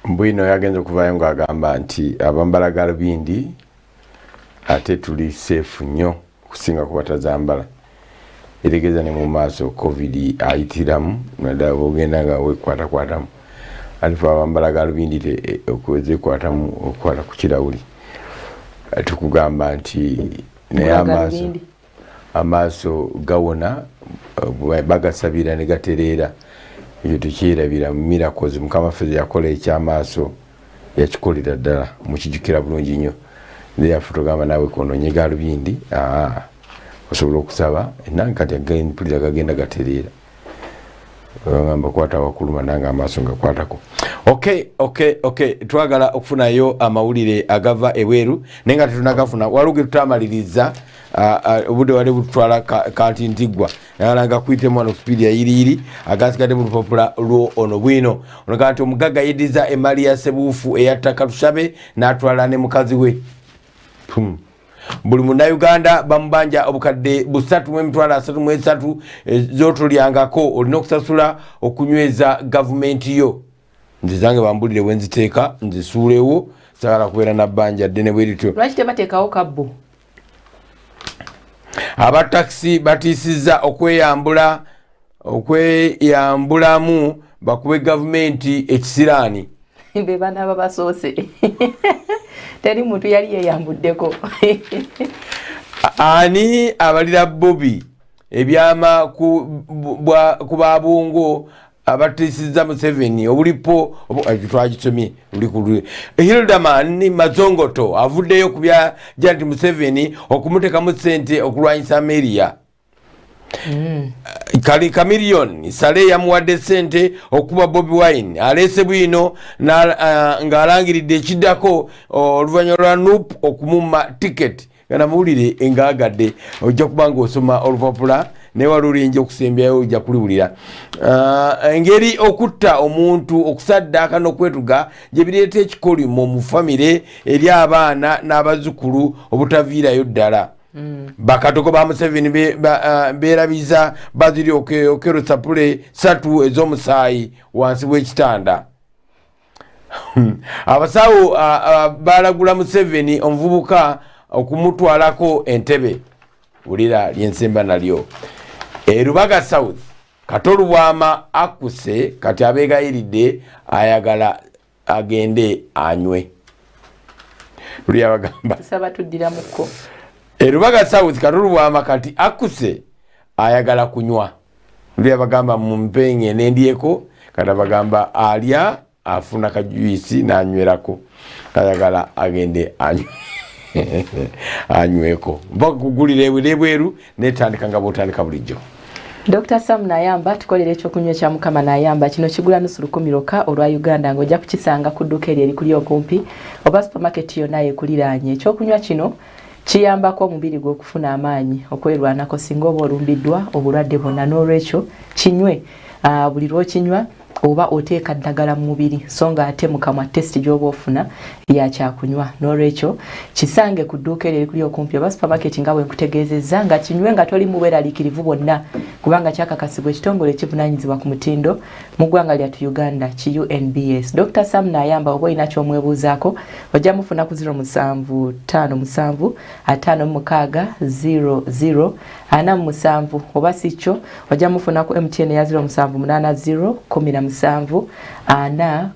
Mbwino yagenze kuvayo ng'agamba nti abambala galubindi ate tuli safe nnyo kusinga ku batazambala. Eregeza ne mu maaso covid ayitiramu naddala bw'ogenda nga wekwatakwatamu alifa abambala galubindi okwezekwatamu okwala ku kirawuli. Tukugamba nti naye amaaso gawona bagasabira ne gatereera. Ekyo tukyerabira mu Miracles Mukama ffe yakola ekyamaaso yakikolera ddala mukijjukira bulungi nnyo. Naye tugamba naawe konoonye galubindi osobola okusaba nange kati mpulira gagenda gatereera. Ngamba kwata wakuluma nange amaaso ngakwatako. Okay. Twagala okufunayo amawulire agava ebweru naye nga tetunagafuna waluge tutamaliriza obudde wali butwala kanti ntigwa nalanga kuyitemu wano Wikipedia yiriiri agasigadde mu lupapula lwo ono bwino ono kanti omugagga yeddiza emali ya Ssebuufu eyattaka Tushabe n'atwala ne mukazi we. Buli munnayuganda bamubanja obukadde 3,33 zotolyangako olina okusasula okunyweza gavumenti yo. Nze zange bambulire wenziteeka nzisuulewo sagala kubeera na bbanja ddene bwerityo. Lwaki tebateekawo kabbo? Abataxi batiisizza okweyambulamu bakube gavumenti ekisiraani. Be bana babasoose. Teri muntu yali yeyambuddeko. Ani abalira Bobby ebyama ku babungo abatiisizza Museveni obulipo twagitomye buli ku Hildaman Mazongoto avuddeyo ku bya Janet Museveni okumuteekamu ssente okulwanyisa Meria. Kali Chameleon Sale yamuwadde ssente okuba Bobby Wine aleese bwino ng'alangiridde ekiddako oluvannyuma lwa Nup okumumma tiketi. Gana mawulire engaagadde ojja kuba ng'osoma olupapula ne walulinja okusembyayo ojja kuliwulira. Engeri okutta omuntu okusaddaaka n'okwetuga gye bireeta ekikolimo mu famire eri abaana n'abazzukulu obutaviirayo ddala. Bakatoko ba Museveni beerabiza baziri okero sapule 3 ez'omusaayi wansi w'ekitanda. Abasawo balagula Museveni omuvubuka okumutwalako entebe. Wulira lyensemba nalyo. Rubaga South Katolubwama akuse kati abeegayiridde ayagala agende anywe. Luli abagamba saba tuddiramuko. Rubaga South Katolubwama kati akuse ayagala kunywa. Luli abagamba mumpenge nendyeko kati abagamba alya afuna kajuisi n'anywerako ayagala agende anywe. Anyweko mpaka kugulira ebweru netandika nga bwotandika bulijjo. Dr. Sam Nayamba tukolera ekyokunywa kya Mukama Nayamba kino kigula nusu 10 loka olwa Uganda ng'ojja kukisanga ku dduuka eryo erikuli okumpi oba supermarket yonna ekuliraanye. Ekyokunywa kino kiyambako omubiri gwe okufuna amaanyi okwerwanako singa oba olumbiddwa obulwadde bwonna n'olwekyo kinywe buli lw'okinywa oba oteeka ddagala mu mubiri so nga ate mu kamwa test gy'oba ofuna ya kyakunywa n'olwekyo kisange ku dduuka eryo erikuli okumpi oba supermarket nga bwe nkutegeezezza nga kinywe nga toli mu bweraliikirivu bwonna kubanga kyakakasibwa ekitongole ekivunaanyizibwa ku mutindo mu ggwanga lyattu Uganda ki UNBS. Dr. Sam Nayamba oba olina ky'omwebuuzaako ojja mufuna ku 0757 56 00 oba si kyo ojja mufuna ku MTN ya 0780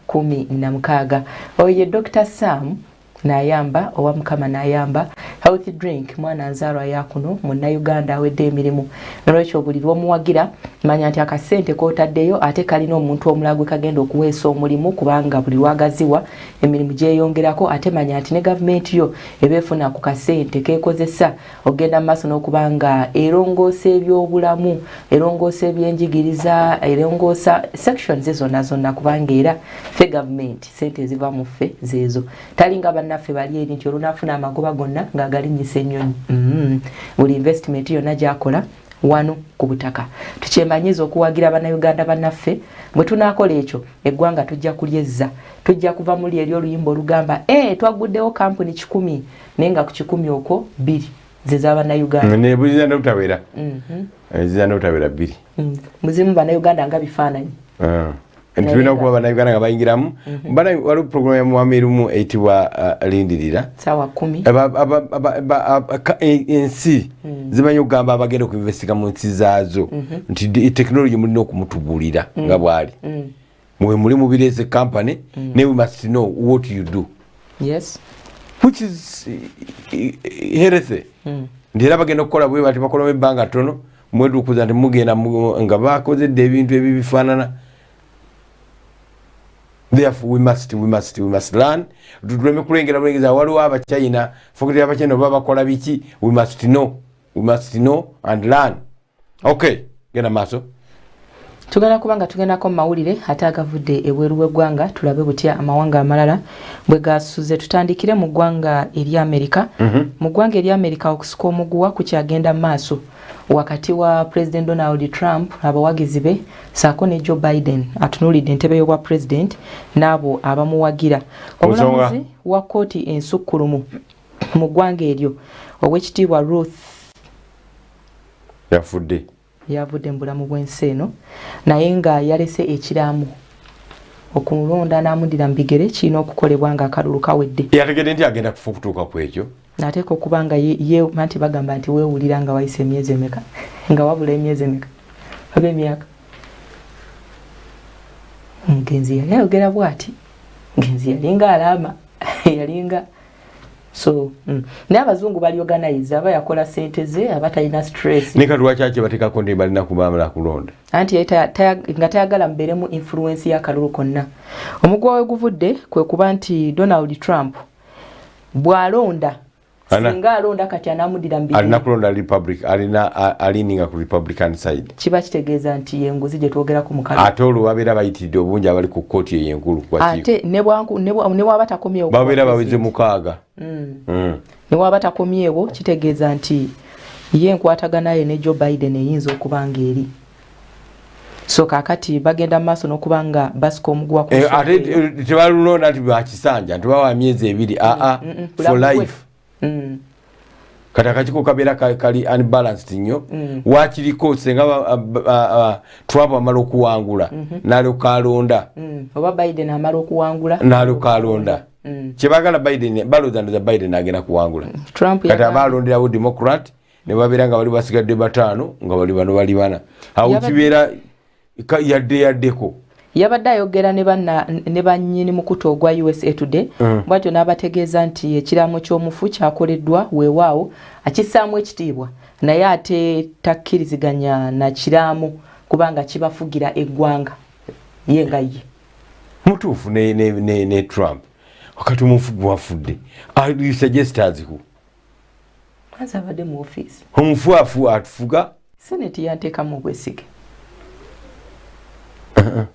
17 oye Dr. Sam Nayamba owa Mukama Nayamba healthy drink mwana nzalwa yakuno munna Uganda awedde emirimu n'olwekyo buli lw'omuwagira manya nti akasente k'otaddeyo ate kalina omuntu omulagwe kagenda okuweesa omulimu kubanga buli lwagaziwa emirimu gyeyongerako ate manya nti ne gavumenti yo ebeefuna ku kasente keekozesa ogenda mu maaso n'okubanga erongoosa ebyobulamu erongoosa ebyenjigiriza erongoosa sections zonna kubanga era ffe gavumenti sente eziva mu ffe zeezo talinga bannaffe bali eri nti olunafuna amagoba gonna ng'agalinyisa ennyonyi. Buli investment yonna gyakola wano ku butaka tukyemanyiza okuwagira bannayuganda bannaffe bwe tunaakola ekyo eggwanga tujja kulyezza tujja kuva muli eri oluyimba olugamba twaguddewo kampuni 10 naye nga ku 10 okwo 2 ze z'abannayuganda nebuziza n'obutawera eziza n'obutawera 2 muzimu bannayuganda nga bifaananyi tulina okuba bannayuganda nga bayingiramu waliwo program ya muwamirumu eyitibwa lindirira sawa 10 ensi zimanyi okugamba abagenda okuinvestiga mu nsi zaazo nti technology mulina okumutubuulira nga bwali mwe muli mubireze company ne we must know what you do yes which is healthy ndira bagenda okukola bwe bati bakola ebbanga tono mwedukuza nti mugenda nga bakozedde ebintu ebibifaanana. Therefore we must learn. Tuleme kulengera bulengeza waliwo abachina fokati abachina babakola biki. We must know and learn. Okay, genda maso. Tugenda kubanga tugendako mawulire ate agavudde ebweru w'eggwanga tulabe butya amawanga amalala bwe gasuze. Tutandikire mu ggwanga eri Amerika. Mu ggwanga eri Amerika okusuka omuguwa kukyagenda maaso wakati wa President Donald Trump abawagizi be saako ne Joe Biden atunuulidde entebe y'obwa president n'abo abamuwagira. Omulamuzi wa kkooti ensukkulumu mu ggwanga eryo Oweekitiibwa Ruth yavudde mu bulamu bw'ensi eno naye nga yalese ekiraamo okulonda n'amudira mu bigere kirina okukolebwa nga akalulu kawedde. Yategedde nti agenda kufa okutuuka ku ekyo nateeka okuba nga ye manti bagamba nti weewulira nga wayise emyezi emeka nga wabula emyezi emeka oba emyaka. Ngenzi yali ayogera bw'ati ngenzi yalinga alama yalinga so naye abazungu bali organize aba yakola sente ze aba talina stress ne kati lwaki bateekako ndi balina kubamala kulonda anti nga tayagala mbeeremu influence y'akalulu konna. Omugwa we guvudde kwe kuba nti Donald Trump bw'alonda singa alonda kati anamudira mbiri alina kulonda Republic alininga ku Republican side kiba kitegeeza nti yenguzi gye twogerako mu kalulu ate olwo babeera bayitidde obungi abali ku kkooti ey'enkulu ate ne bw'aba takomyewo babeera baweze mukaaga ne bw'aba takomyewo kitegeeza nti ye enkwataganaye ne Joe Biden eyinza okuba ng'eri so kakati bagenda maaso n'okuba nga basika omuguwa ku ate tebalulonda nti bakisanja nti bawa myezi ebiri for life kati akakiko kabeera kali unbalanced nnyo wakiriko senga Trump amala okuwangula n'alyoka alonda oba Biden amala okuwangula n'alyoka alonda kyebagala Biden balozandoza Biden agenda kuwangula kati abalonderawo Democrat ne babeera nga bali basigadde bataano nga bali bano bali bana awo kibeera yaddeko yabadde ayogera ne bannyini mukutu ogwa USA Today bwatyo n'abategeeza nti ekiraamo ky'omufu kyakoleddwa weewaawo akissaamu ekitiibwa naye ate takkiriziganya na kiraamo kubanga kibafugira eggwanga ye nga ye mutuufu ne Trump wakati omufu gwafudde you suggest aziku azabadde mu office omufu atufuga seneti yanteekamu obwesige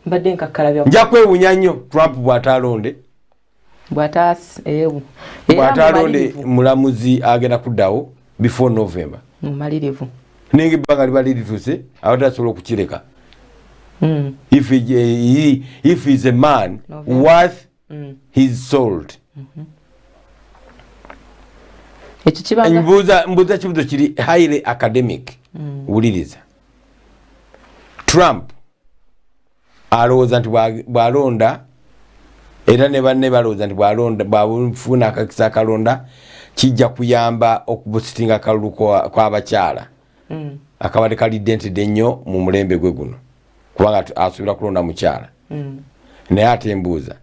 mbadde nkakkalabya nja kwewunya nnyo Trump bw'atalonde bw'atalonde mulamuzi agenda kuddawo before November mumalirivu ninga ebbanga liba lirituuse abatasobola okukireka if he is a man worth his sold mbuuza kibuzo kiri highly academic wuliriza Trump alowooza nti bw'alonda era ne banne balowooza nti bw'afuna akakisa akalonda kijja kuyamba okubusitinga akalulu kw'abakyala akabadde kalidentedde ennyo mu mulembe gwe guno kubanga asuubira kulonda mukyala naye ate mbuuza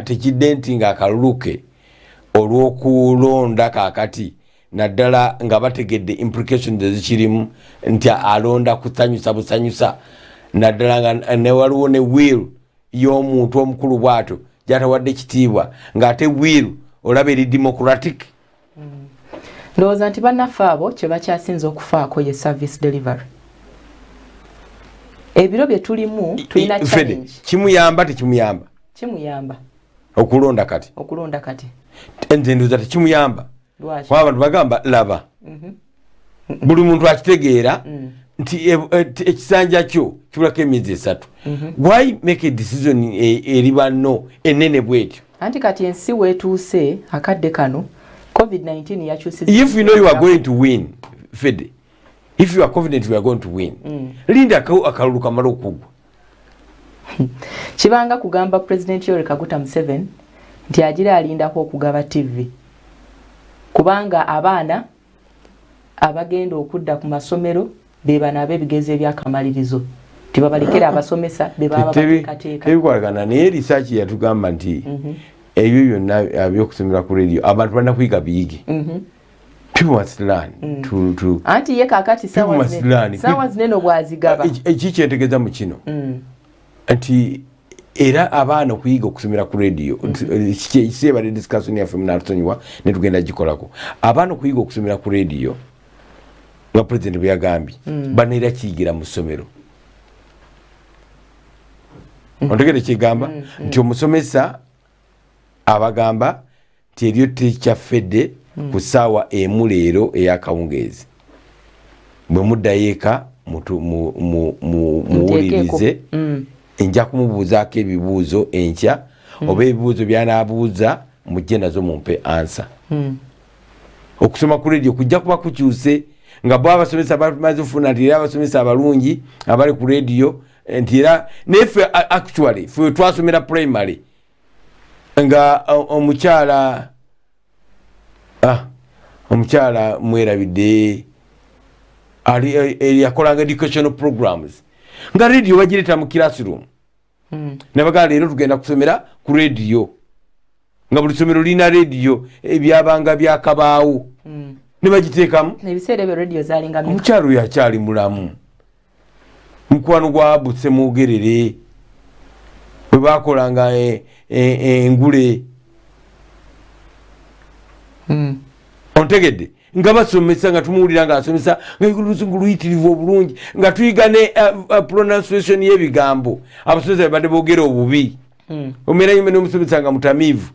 tekidentinga akalulu ke olw'okulonda kaakati naddala nga bategedde implications ezikirimu nti alonda kusanyusa busanyusa naddala nga ne waliwo ne will y'omuntu omukulu bw'ato gy'atawadde ekitiibwa ng'ate will olaba eri democratic. Ndowooza nti bannaffe abo kye bakyasinza okufaako ye service delivery. Ebiro bye tulimu tulina challenge. Kimuyamba tekimuyamba? Kimuyamba. Okulonda kati. Nze ndowooza tekimuyamba. Lwaki? Kuba abantu bagamba laba. Buli muntu akitegeera nti ekisanja kyo kibulako emyezi 3. Why make a decision eri banno enene bwetyo? Anti kati ensi weetuuse akadde kano COVID-19 yakyusizza. If you know you are going to win, Fede, if you are confident you are going to win, linda akalulu kamala okugwa. kibanga kugamba President Yoweri Kaguta Museveni nti agira alindako okugaba TV kubanga abaana abagenda okudda ku masomero beba nabe bigeze ebyakamalirizo tibabalekera abasomesa beba bateekateeka ebikwagana naye research yatugamba nti ebyo byonna abyokusomera ku radio abantu balina kuyiga biyige people must learn to anti ye kakati sawa zineno bwazigaba ekikyetegeeza mu kino nti era abaana okuyiga okusomera ku radio kisebadde discussion yaffe munatusonyiwa netugenda gikolako abaana okuyiga okusomera ku radio nga president bwe yagambye banaera kiyigira mu ssomero ontegere kigamba nti omusomesa abagamba nti eryo tekyafedde ku ssaawa emu leero ey'akawungeezi bwe muddayo eka muwulirize nja kumubuuzaako ebibuuzo enkya oba ebibuuzo byanaabuuza mujje nazo mumpe ansa okusoma ku radio kujja kuba kukyuse nga bo abasomesa bamaze okufuna nti era abasomesa abalungi abali ku radio nti era neffe actually ffe twasomera primary nga omukyala mwerabidde yakolanga educational programs nga radio bagireta mu classroom nabagaa leero tugenda kusomera ku radio nga buli somero lina radio ebyabanga byakabaawo nebagiteekamu ebiseera ebyo radio zalinga omukyalo yakyali mulamu mukwano gwa butse mwogerere bwe bakolanga engule ontegedde nga basomesa nga tumuwulira nga asomesa nga oluzungu luyitirivu obulungi nga tuyiga ne pronunciation y'ebigambo abasomesa bebadde boogera obubi omeranyume n'omusomesa nga mutamiivu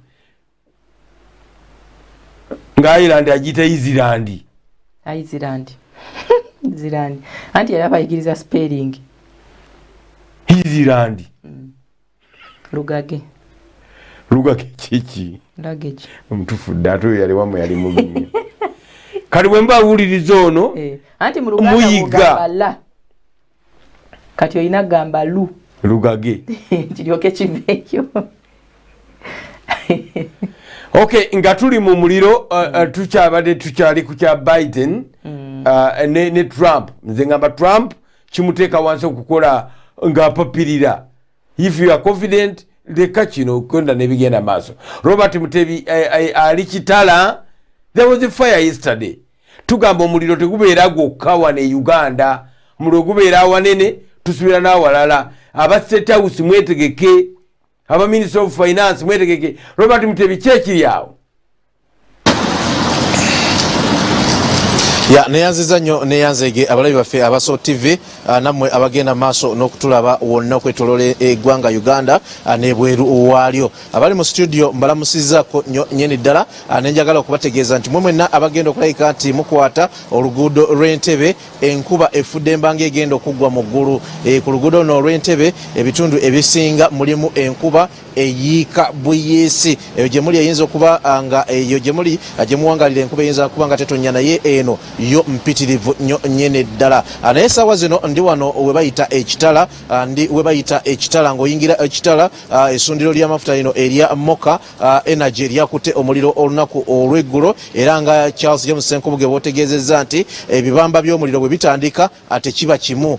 nga Ireland agiyita Ireland anti yali abayigiriza spelling Ireland lugage kiki luggage omutufudde ate oyo yali wamu yali mubi kati bwe mbawuliriza ono anti mu Luganda la kati oyina gamba lugage kiryoke kiveeyo okay nga tuli mu muliro tukyali ku kya Biden ne Trump nze ngamba Trump kimuteeka wansi okukola ng'apapirira if you are confident leka kino okwenda nebigenda maaso. Robert Mutebi ali kitala. There was a fire yesterday. Tugamba omuliro tegubeera gwokka wane Uganda, omuliro gubeera wanene, tusubira n'awalala. Aba State House mwetegeke, aba Minister of Finance mwetegeke. Robert Mutebi kyekiri awo. Ya neyanziza nnyo neyanzege abalabi baffe abaso TV namwe abagenda maaso n'okutulaba wonna okwetolole eggwanga Uganda n'ebweru waalyo. Abali mu studio mbalamusizzaako nnyo nnyini ddala nenjagala okubategeeza nti mwe mwenna abagenda okulayika nti mukwata oluguudo lw'Entebbe enkuba efudde embanga egenda okuggwa mu ggulu. Ku luguudo luno olw'Entebbe ebitundu ebisinga mulimu enkuba eyiika buyiisi. Eyo gye muli eyinza okuba nga eyo gye muli gye muwangalira enkuba eyinza kuba nga tetonnya naye eno yo mpitirivu nnyo nnyene ddala. Naye essaawa zino ndi wano we bayita ekitala, ndi we bayita ekitala ng'oyingira ekitala essundiro ly'amafuta lino erya Moka Energy eryakutte omuliro olunaku olw'eggulo, era nga Charles James Senkubuge bw'otegeezezza nti ebibamba by'omuliro bwe bitandika ate kiba kimu.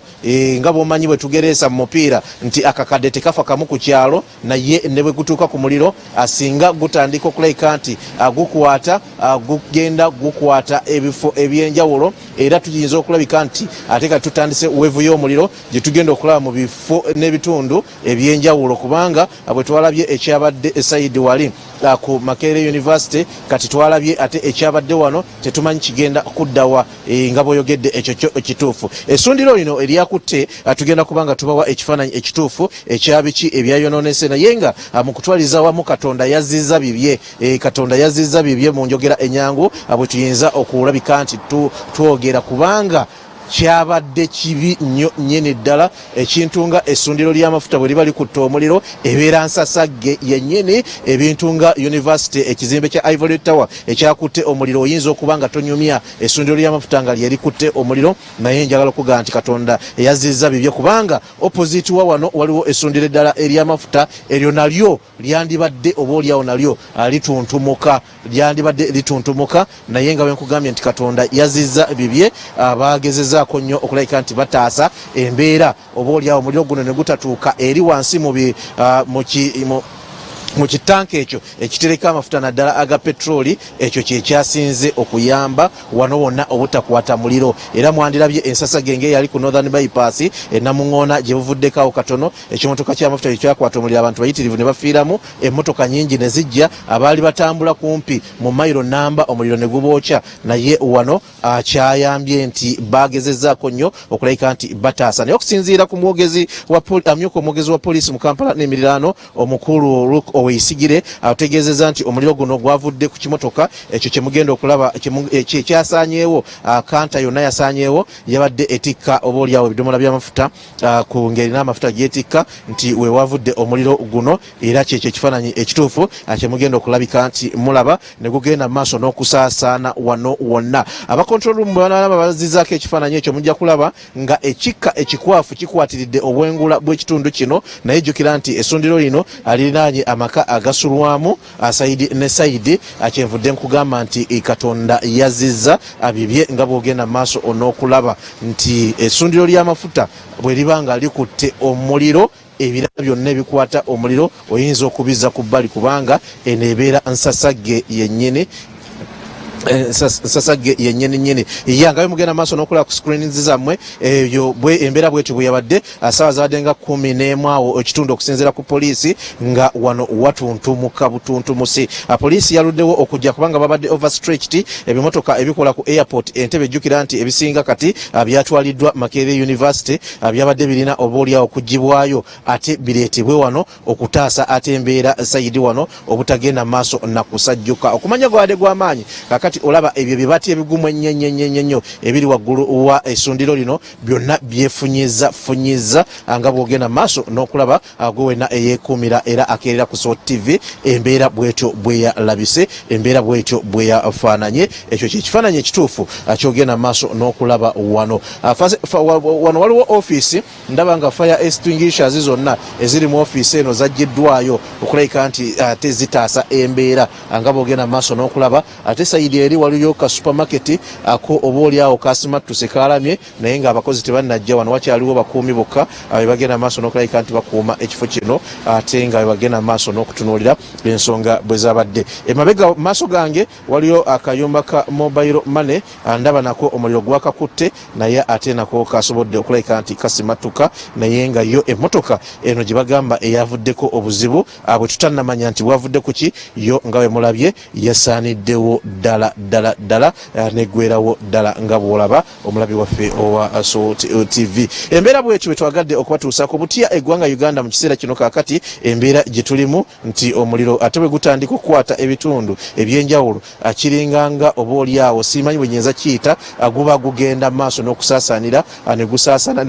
Nga bw'omanyi bwe tugereesa mu mupiira nti akakadde tekafa kamu ku kyalo, naye ne bwe gutuuka ku muliro asinga gutandika okulayika nti gukwata gugenda gukwata ebifo ebyenjawulo, era tuyinza okulabika nti ate kati tutandise weevu y'omuliro gye tugenda okulaba mu bifo n'ebitundu ebyenjawulo, kubanga bwe twalabye ekyabadde esayidi wali ku Makerere University, kati twalabye ate ekyabadde wano tetumanyi kigenda kuddawa. Nga bw'oyogedde ekyo kyo ekituufu. Essundiro lino eryakutte tugenda kubanga tubawa ekifaananyi ekituufu ekyabiki ebyayonoonese, naye nga mu kutwaliza wamu Katonda yazizza bibye. Katonda yazizza bibye mu njogera ennyangu bwe tuyinza okulabika nti twogera, kubanga kyabadde kibi nnyo nnyini ddala. Ekintu nga essundiro ly'amafuta bwe liba likutta omuliro ebeera nsasagge yennyini. Ebintu nga University ekizimbe kya Ivory Tower ekyakutte omuliro oyinza okuba nga tonyumya essundiro ly'amafuta nga lyerikutte omuliro, naye njagala okugaa nti Katonda yazizza bibye kubanga opposite wa wano waliwo essundiro eddala ery'amafuta eryo nalyo lyandibadde oba olyawo nalyo lyandibadde lituntumuka, naye nga bwenkugambye nti Katonda yazizza bibye. Bagezezaako nnyo okulabika nti bataasa embeera oba olyawo omuliro guno ne gutatuuka eri wansi mu kitanka ekyo ekitereka amafuta naddala aga petroli. Ekyo kyekyasinze okuyamba wano wonna obutakwata muliro. Era mwandirabye ensasage ng'eyali ku Northern Bypass Namuŋŋoona gye buvuddeko katono ekimotoka ky'amafuta ekyakwata omuliro, abantu bayitirivu ne bafiiramu, emmotoka nnyingi ne zijja, abaali batambula kumpi mu mayiro namba omuliro ne gubookya. Naye wano kyayambye nti bagezezaako nnyo okulabika nti bataasa. Naye okusinziira ku amyuka omwogezi wa poliisi mu Kampala n'emiriraano omukulu Oweyisigire ategeezezza nti omuliro guno gwavudde ku kimotoka ekyo kye mugenda okulaba kyasaanyeewo. Kanta yonna yasaanyeewo, yabadde etikka oba olyawo ebidomola by'amafuta ku ngeri n'amafuta gyetikka nti we wavudde omuliro guno, era kyekyo ekifaananyi ekituufu kye mugenda okulabika nti mulaba ne gugenda mu maaso n'okusaasaana wano wonna. Abakontrol room banaalaba bazizzaako ekifaananyi ekyo mujja kulaba nga ekikka ekikwafu kikwatiridde obwengula bw'ekitundu kino, naye jjukira nti essundiro lino alirinaanye amaka agasulwamu Saidi ne Saidi. Kyenvudde nkugamba nti Katonda yazizza bibye nga bwogenda mu maaso on'okulaba nti essundiro ly'amafuta bwe liba nga likutte omuliro, ebirala byonna ebikwata omuliro oyinza okubizza ku bbali kubanga eneebeera nsasagge yennyini. Sasage yennyini yanga mugenda maaso n'okulaba ku screens zammwe ebyo embeera bwetyo bwe yabadde ssaawa zabadde nga 11 awo ekitundu okusinziira ku poliisi nga wano watuntumuka butuntumusi. Poliisi yaluddewo okujja kubanga babadde overstretched. Ebimotoka ebikola ku airport Entebbe ejjukira nti ebisinga kati byatwaliddwa Makerere University byabadde birina oba olyawo okugibwayo ate bireetebwe wano okutaasa ate embeera sayidi wano obutagenda maaso nakusajjuka. Okumanya gwade gw'amaanyi kakati olaba ebyo bibati ebigumu ennyo ebiri waggulu wa essundiro lino byonna byefunyiza nga bwogenda maaso n'okulaba gwewena eyeekuumira era akeerera ku SOT TV embeera bwetyo bwe yalabise, embeera bwetyo bwe yafaananye. Ekyo kyekifaananyi ekituufu kyogenda maaso n'okulaba wano. Wano waliwo ofiisi, ndaba nga fire extinguishers zonna eziri mu ofiisi eno zaggiddwayo okulabika nti ate zitaasa embeera nga bwogenda maaso n'okulaba. Ate sayidi eri waliyo ka supermarket ako oba olyawo kasimattuse kaalamye, naye ng'abakozi tebannajja wano, wakyaliwo bakuumi bokka bagenda maaso n'okulabika nti bakuuma ekifo kino ate nga bagenda maaso n'okutunuulira ensonga bwe zabadde. Emabega maaso gange waliyo akayumba ka mobile money, ndaba nako omuliro gwakakutte naye ate nako kasobodde okulabika nti kasimattuka, naye nga yo emmotoka eno gye bagamba eyavuddeko obuzibu bwe tutannamanya nti bwavudde ku ki, yo nga bwe mulabye yasaaniddewo ddala neggwerawo ddala nga bw'olaba omulabi waffe owa SOT TV. Embeera bwetyo bwe twagadde okubatuusaako butya eggwanga Uganda mu kiseera kino kaakati, embeera gye tulimu nti omuliro ate bwe gutandika okukwata ebitundu ebyenjawulo kiringanga oba olyawo simanyi bwe nnyinza kiyita, guba gugenda maaso n'okusaasaanira ne gusaasaana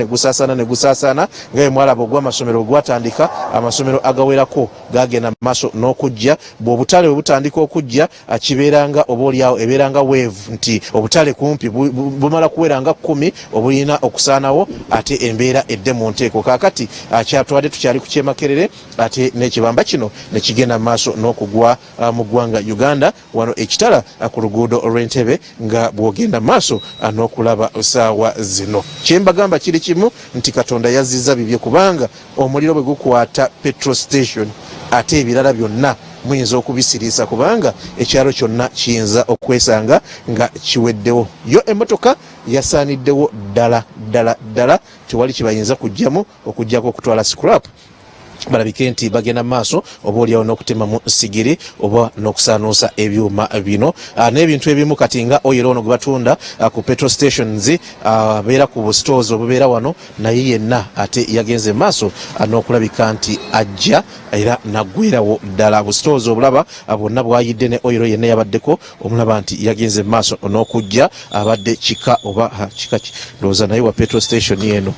nga bwe mwalaba ogw'amasomero ogwatandika, amasomero agawerako gagenda maaso n'okujja. Bw'obutale bwe butandika okujja kibeeranga oba olyawo ebeeranga wave nti obutale kumpi bumala kuweranga 10 obulina okusaanawo ate embeera edde mu nteeko. Kaakati kyatwadde tukyali ku kyemakerere ate n'ekibamba kino ne kigenda maaso n'okugwa mu ggwanga Uganda wano ekitala ku luguudo olw'Entebbe nga bw'ogenda maaso n'okulaba ssaawa zino. Kyembagamba kiri kimu nti Katonda yazizza bibye kubanga omuliro bwe gukwata petrol station ate ebirala byonna muyinza okubisiriisa kubanga ekyalo kyonna kiyinza okwesanga nga kiweddewo. Yo emmotoka yasaaniddewo ddala tewali kibayinza kujjamu okugjako okutwala scrap balabike nti bagenda maaso oba oliawo n'okutema mu sigiri oba n'okusaanuusa ebyuma bino n'ebintu ebimu kati nga oyero ono gwe batunda ku petrol stations abeera ku bustores obubeera wano naye yenna ate yagenze maaso n'okulabika nti ajja era naggwerawo ddala bustores obulaba bwonna bwayidde ne oyero yenna yabaddeko omulaba nti yagenze maaso n'okujja abadde kika oba kika ndowooza naye wa petrol station eno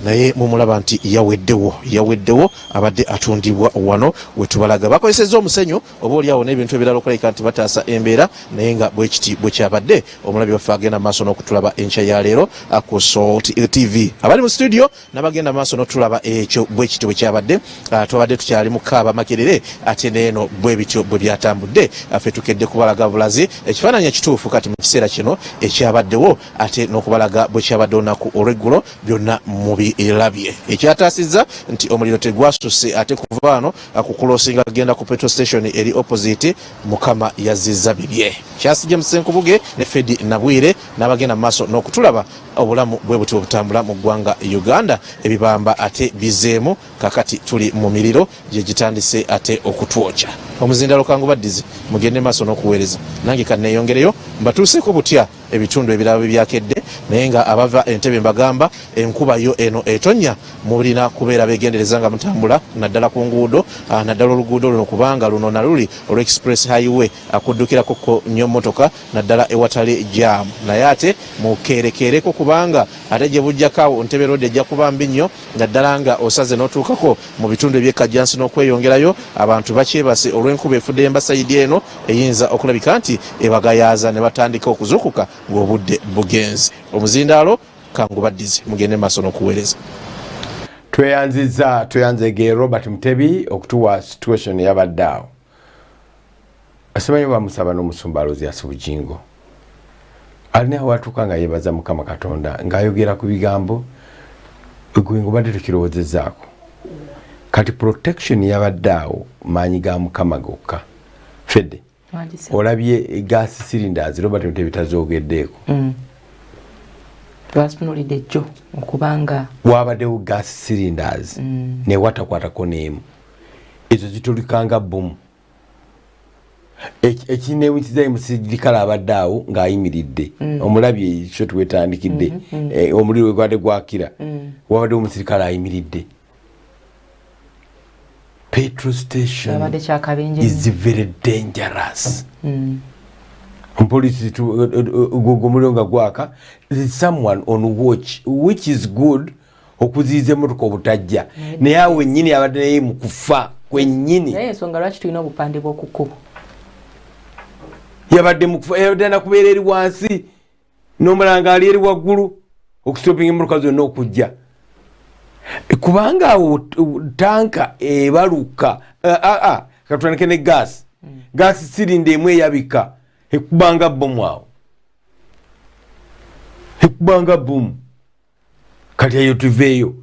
naye mumulaba nti yaweddewo abadde atundibwa wano wetubalaga bakozesezza omusenyu oba oliawo n'ebintu ebirala okulabika nti bataasa embeera naye nga bwekiti bwekyabadde omulabi waffe agenda maaso n'okutulaba enkya ya leero ku Salt TV abali mu studio n'abagenda maaso n'otulaba ekyo bwekiti bwekyabadde twabadde tukyali mu kaaba makerere ate neeno bwe bityo bwe byatambudde ffe tukedde kubalaga bulazi ekifaananyi ekituufu kati mu kiseera kino ekyabaddewo ate n'okubalaga bwekyabadde olunaku olweggulo byonna mubirabye ekyataasizza nti omuliro tegwasuse ate kuva wano kukulosinga agenda ku petrol station eri opposite mukama yazizza bibye kyasijja musenkubuge ne Fedi Nabwire n'abagenda mu maaso n'okutulaba obulamu bwe buti obutambula mu ggwanga Uganda ebibamba ate bizeemu kakati tuli mu miriro gye gitandise ate okutwokya omuzindalo kangu baddize mugende maaso n'okuweereza nange kanneeyongereyo mbatuuseeko butya ebitundu ebirala bibyakedde naye nga abava Entebbe mbagamba enkuba yo eno etonnya mulina kubeera begendereza nga mutambula naddala ku nguudo naddala oluguudo luno kubanga luno naluli olw express highway akuddukirako nnyo motoka naddala ewatali jam naye ate mukerekereko kubanga ate gye bujjakawo Entebbe road ejja kuba mbi nnyo naddala nga osaze n'otuukako mu bitundu ebyekajjansi n'okweyongerayo abantu bakyebase olw'enkuba efudde embasayidi eno eyinza okulabika nti ebagayaaza ne batandika okuzukuka ng'obudde bugenze omuzindaalo kangu baddize mugende maaso n'okuweereza tweyanzege Robert Mutebi okutuwa situation yabadde awo asimanyi bamusaba n'omusumba Alozias Bujingo alina watuuka nga yeebaza Mukama Katonda ng'ayogera ku bigambo gwe ngobadde tukirowoozezaako kati protection yabadde awo maanyi ga Mukama gokka Fedde olabye gas cylinders Robert Mutebi tazoogeddeeko twasunulidde jjo okubanga wabaddewo gas cylinders ne watakwatako n'emu ezo zitulikanga bomu ekineewunyikiza musirikale abadde awo ng'ayimiridde omulabye ekyo tuwetandikidde omuliro wegwadde gwakira wabaddewo omusirikale ayimiridde petrol station is very dangerous police gumuliro nga gwaka someone on watch which is good okuziiza emotoka obutajja naye awo ennyini abadde naye mu kufa kwennyini naye ensonga lwaki tulina obupande bw'okukubo yabadde mu kufa yabadde nakubeera eri wansi n'omulanga ali eri waggulu okustopinga emotoka zonna okujja kubanga awo tanka ebaluka katwanike ne gas sirinda emu eyabika ekubanga bomu awo ekubanga bomu kati eyo tuveeyo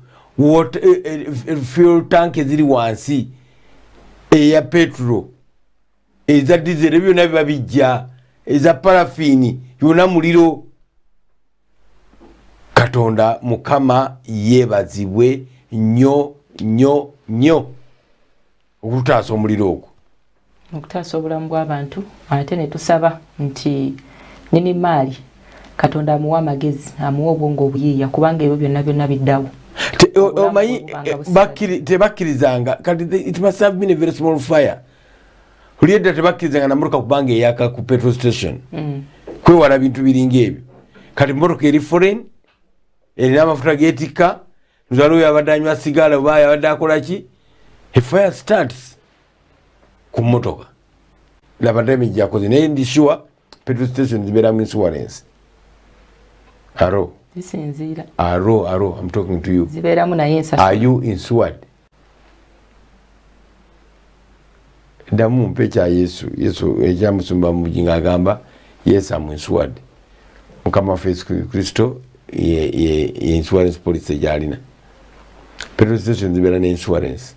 fuel tank eziri wansi eya petro eza diesel byonna biba bijja eza parafini yonna muliro Katonda Mukama yeebazibwe nnyo okutaasa omuliro ogwo okutaasa obulamu bw'abantu ate ne tusaba nti nini maali Katonda amuwa amagezi amuwa obwongo obuyiiya kubanga ebyo byonna biddawo omanyi tebakkirizanga kati it must have been a very small fire huliedda tebakkirizanga na motoka kubanga eyaka ku petrol station kwewala bintu biringa ebyo kati motoka eri foreign erina amafuta geetikka nzwala oyo abadde anywa sigala oba abadde akolaki a fire starts ku motoka laba damage yakoze naye ndi sure petrol station zibeeramu insurance zisinziira I'm talking to you zibeeramu naye ensasula are you insured damu mpe kya Yesu ekyamusumba mu Bujingo agamba yes I'm insured Mukama waffe Yesu Kristo ye insurance policy gyalina petrol station zibeera ne insurance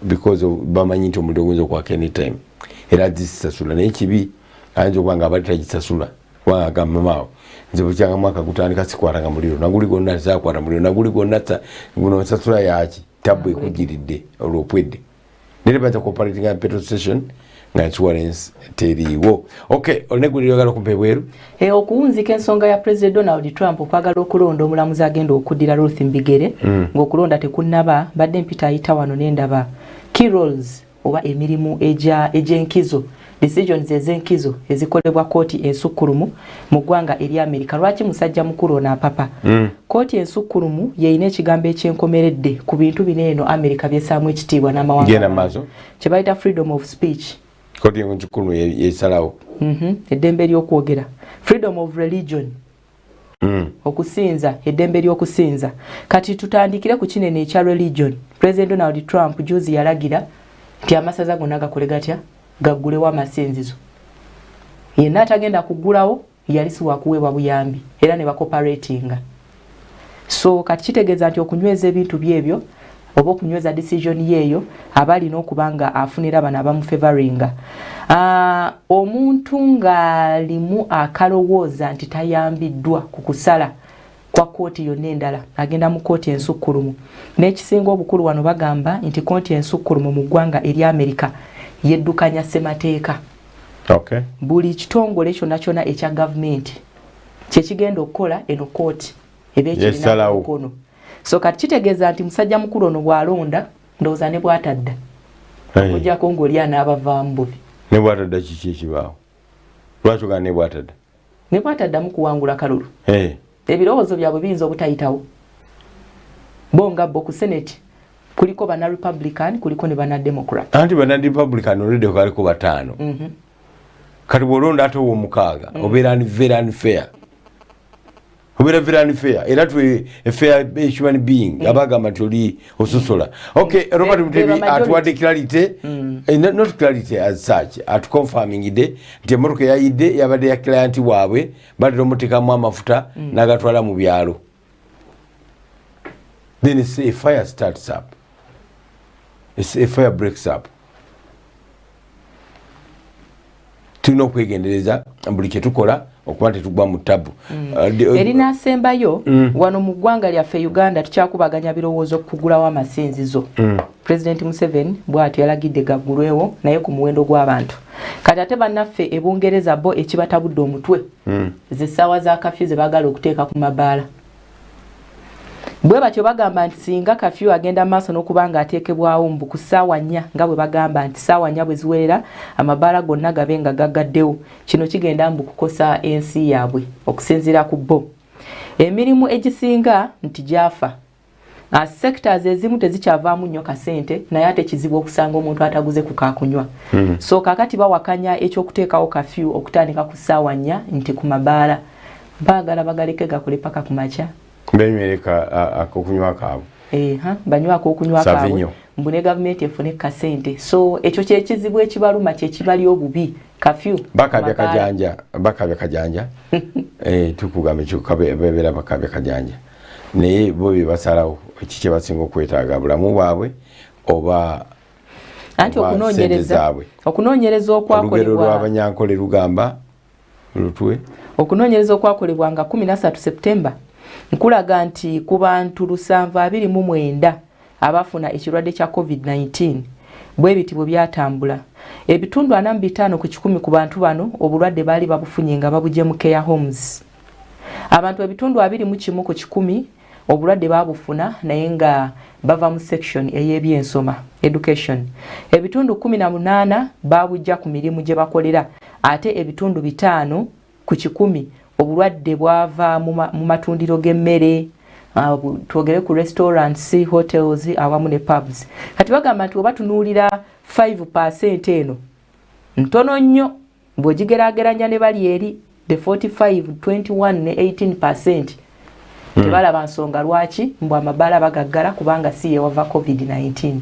because bamanyi nti omuliro guyinza okwaka anytime era zisasula naye kibi ayinza okuba nga abadde tagisasula kubanga agamba maawo nze bukyanga mwaka gutandika sikwatanga muliro naguli gonna sakwata muliro naguli gonna guno nsasula yaki tabwe kujiridde olwopwedde nere baza cooperating petrol station nga insurance teriiwo. Okay, onegulira oyagala kumpe bweru okuwunzika ensonga ya President Donald Trump okwagala okulonda omulamuzi agenda okuddira Ruth Mbigere ng'okulonda tekunnaba badde mpita ayita wano n'endaba key roles oba emirimu egy'enkizo decisions ez'enkizo ezikolebwa kooti ensukkulumu mu ggwanga eri Amerika. Lwaki musajja mukulu ono apapa? Kooti ensukkulumu yeyina ekigambo ekyenkomeredde ku bintu bino eno Amerika byessaamu ekitiibwa n'amawanga kye bayita freedom of speech. Kooti ensukkulumu yesalawo eddembe ery'okwogera, freedom of religion, okusinza, eddembe ery'okusinza. Kati tutandikire ku kinene ekya religion. President Donald Trump juzi yalagira nti amasaza gonna gakole gatya gaggulewo amasinzizo. Yenna atagenda kuggulawo yali siwa kuweebwa buyambi era ne bakoperatinga. So kati kitegeeza nti okunyweza ebintu byebyo oba okunyweza decision yeeyo abalina okubanga afunira bano abamufavoringa. Omuntu ng'alimu akalowooza nti tayambiddwa ku kusala kwa kooti yonna endala agenda mu kooti ensukkulumu. N'ekisinga obukulu wano bagamba nti kooti ensukkulumu mu ggwanga eri Amerika yeddukanya ssemateeka. Okay. Buli kitongole kyonna kyonna ekya gavumenti kye kigenda okukola eno kooti eba ekirina mukono. So kati kitegeeza nti musajja mukulu ono bw'alonda ndowooza ne bw'atadda okuggyako ng'oli anaabavaamu bubi. Ne bw'atadda kiki ekibaawo? Lwaki ogamba ne bw'atadda? Ne bw'ataddamu kuwangula kalulu. Ebirowoozo byabwe biyinza obutayitawo. Bo nga bo ku Senate kuliko bana Republican kuliko ne bana Democrat. Anti bana Republican already kaliko batano. Kati bw'olonda ate ow'omukaaga obeera very unfair. Obeera very unfair. Era twe a fair human being abagamba nti oli ososola. Okay, Robert Mutebi atuwadde clarity, not clarity as such, at confirming ide nti emmotoka yayidde yabadde ya client waabwe badde omuteekamu amafuta n'agatwala mu byalo. Then it's a fire starts up. It's a fire breaks up. Tulina okwegendereza buli kye tukola okuba tetugwa mu tabu. Erina asembayo wano mu ggwanga lyaffe Uganda tukyakubaganya birowoozo okugulawo amasinzizo. President Museveni bw'atyo yalagidde gaggulwewo naye ku muwendo gw'abantu. Kati ate bannaffe e Bungereza bo ekibatabudde omutwe z'essaawa za kafyu ze baagala okuteeka ku mabaala. Bwe batyo bagamba nti singa kafyu agenda maaso n'okubanga ateekebwawo mbu ku ssaawa 4 nga bwe bagamba nti ssaawa 4 bwe ziwerera amabaala gonna gabe nga gaggaddewo. Kino kigenda mbu kukosa ensi yaabwe okusinziira ku bo. Emirimu egisinga nti gyafa. Sectors ezimu tezikyavaamu nnyo kasente naye ate kizibu okusanga omuntu ataguze ku kakunywa. So kakati bawakanya ekyokuteekawo kafyu okutandika ku ssaawa 4 nti ku mabaala baagala bagaleke gakole paka ku makya. Benywereka akokunywa kaabwe. Banywa akokunywa kaabwe. Mbune gavumenti efune kasente. So ekyo kyekizibu ekibaluma kyekibali obubi kafyu. Bakabya kajanja. Tukugamba ekyo kabeera bakabya kajanja. Naye bo basalawo ekikye basinga okwetaaga bulamu bwabwe oba anti okunoonyereza okwakolebwa lw'abanyankole lugamba lutwe. Okunoonyereza okwakolebwa nga 13 Septemba nkulaga nti ku bantu 729 abafuna ekirwadde kya COVID-19 bwe biti bwe byatambula. Ebitundu 45 ku 100 ku bantu bano obulwadde baali babufunye nga babujje mu care homes. Abantu ebitundu 21 ku 100 obulwadde babufuna naye nga bava mu section ey'ebyensoma education. Ebitundu 18 babujja ku mirimu gye bakolera ate ebitundu 5 ku 100 obulwadde bwava mu matundiro g'emmere twogere ku restaurants, hotels awamu ne pubs. Kati bagamba nti oba tunuulira 5% eno ntono nnyo bw'ogigeraageranya ne bali eri the 45, 21 ne 18%. Tebalaba nsonga lwaki mbu amabaala bagaggala kubanga si yewava COVID-19.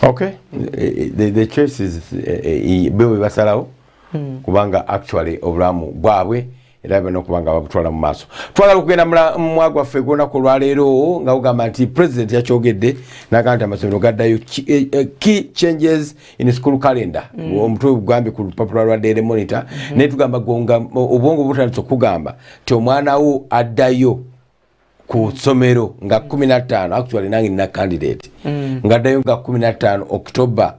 Okay, the choice is bewe basalawo kubanga actually obulamu bwabwe era bano kubanga babutwala mu maaso. Twagala okugenda mu mwagwaffe gw'olunaku olwaleero nga ugamba nti president yakyogedde n'agamba nti amasomero gaddayo key changes in school calendar. Omutwe gugambye ku lupapula lwa Daily Monitor naye tugamba gonga obwongo butandise okugamba ti omwana wo addayo ku ssomero nga 15 actually nange nina candidate nga addayo nga 15 October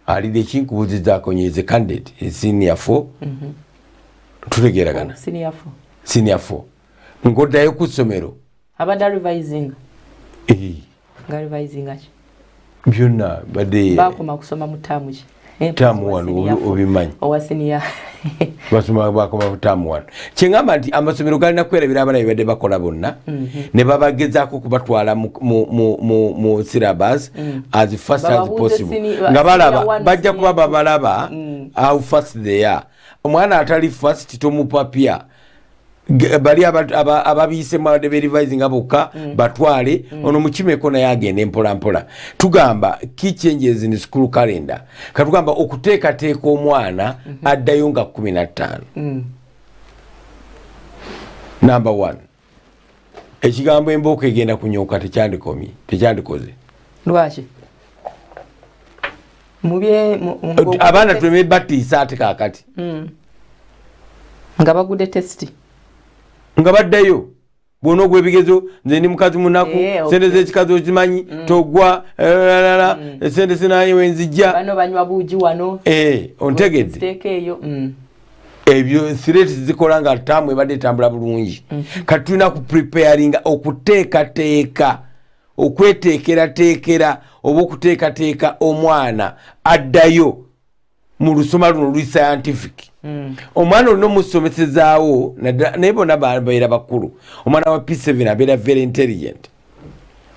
alide ekinkubuuzizaako nyeze candidate senior 4 tulegeragana senior 4 ngoddayo ku ssomero abadde revising nga revising aki byonna badde bakoma kusoma mu term ki term 1 obimanyi owa senior basoma bakoma mu term 1 kyengamba nti amasomero galina kwerabira abaana bye badde bakola bonna ne babagezaako kubatwala mu syllabus as fast as possible nga balaba bajja kuba babalaba how fast they are. Omwana atali fast tomupapya bali ababiise mwade revising abokka batwale ono mukimeko naye agende mpola mpola. Tugamba key changes in school calendar katugamba okuteekateeka omwana addayo nga 15. Number 1 ekigambo embooko egenda kunyooka tekyandikoze lwaki abaana tuleme batiisa ate kaakati nga bagudde testi nga baddayo bwona ogw'ebigezo nze ndi mukazi munaku sente z'ekikazi okimanyi togwa sente sinaye wenzijja bano banywa buugi wano ontegedde ebyo threat zikola nga taamu ebadde etambula bulungi kati tulina ku preparinga okuteekateeka okweteekerateekera oba okuteekateeka omwana addayo mu lusoma luno luli scientific. Omwana olina omusomesezaawo naye bonna babeera bakulu. Omwana wa P7 abeera very intelligent,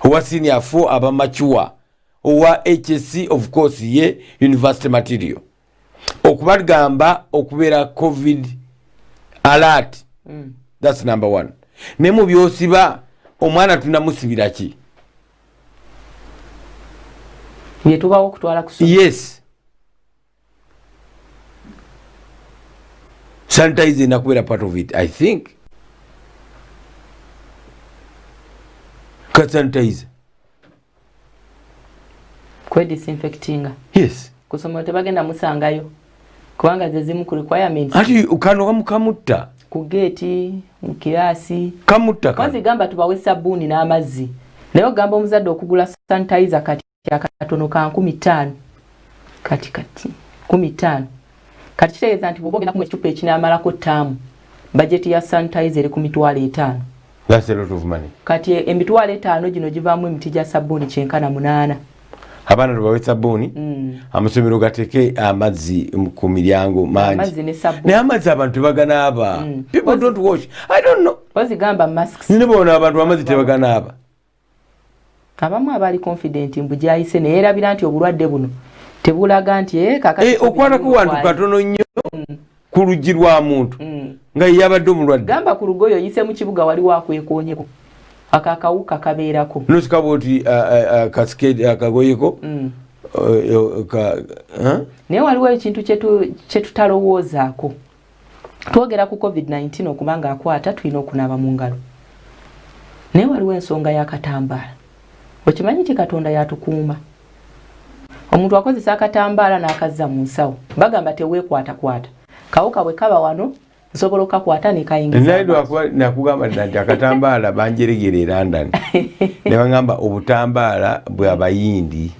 owa senior 4 aba mature, owa HSC of course ye university material. Okubagamba okubeera COVID alert, that's number 1. Ne mu byosiba omwana tunamusibira ki? Yetubawo okutwala ku yes. Sanitize inakuwa part of it, I think. Sanitize. Kwe disinfectinga. Yes. Kusoma tebagenda musangayo. Kubanga zezimu ku requirements. Ati ukano kamutta. Ku gate, mu kirasi. Kamutta. Kwanza gamba tubawe sabuni n'amazzi. Nayo gamba omuzadde okugula sanitizer kati akatono ka 15. Kati 15. Kati kitegeeza nti bw'ogenda kumwa ekicupa ekinamalako ttaamu budget ya sanitizer eri ku mitwalo 5. That's a lot of money. Kati emitwalo 5 gino givaamu emiti gya sabbuuni 98. Abaana tubawe sabbuuni amasomero gateeke amazzi ku miryango mangi. Amazzi ne sabbuuni. Naye amazzi abantu tebaganaaba. People don't wash. I don't know. Bazigamba masks. Nine boona abantu amazzi tebaganaaba. Abamu abali confident mbu gyayise naye erabira nti obulwadde buno tebulaga nti kakati okwatako wantu katono nnyo ku luggi lwa muntu nga yabadde omulwadde. Gamba ku lugoyo yise mu kibuga wali wakwekoonyeko akakawuka kabeerako nosikaba oti kaskade akagoyeko naye waliwo ekintu kyetutalowoozaako. Twogera ku COVID-19 okubanga akwata tulina okunaaba mu ngalo, naye waliwo ensonga y'akatambaala. Okimanyi ti Katonda yatukuuma. Omuntu akozesa akatambaala n'akazza mu nsawo bagamba teweekwatakwata kawuka bwe kaba wano nsobola okakwata ne kayingiza. Nakugamba nti akatambaala banjeregera e London ne bagamba obutambaala bw'abayindi.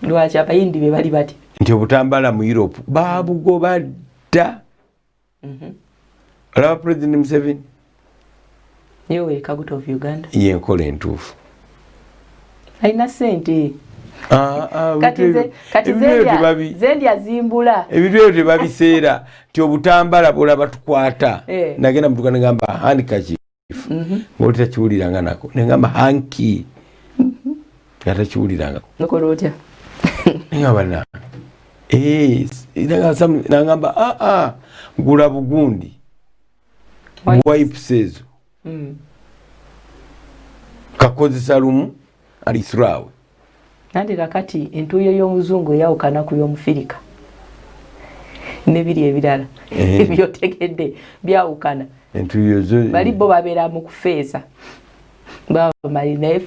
Lwaki abayindi be bali bati? Nti obutambaala mu Europe baabugoba dda. Olaba President Museveni Yoweri Kaguta of Uganda yenkola entuufu alina ssente. Kati zendya zimbula ebintu ebyo tebabiseera ti obutambala bwolaba tukwata nagenda mutuka negamba handkerchief ng'oli takiwuliranga nako negamba hanki nga takiwulirangako nokola otya negamba nagamba gula bugundi wipes ezo kakozesa lumu alisurawe. Nandi kakati entuyo y'omuzungu yawukana ku y'omufirika. nebiri ebirala byotegedde byawukana entuyo zo bali bo babeera mu kufeesa bamali naye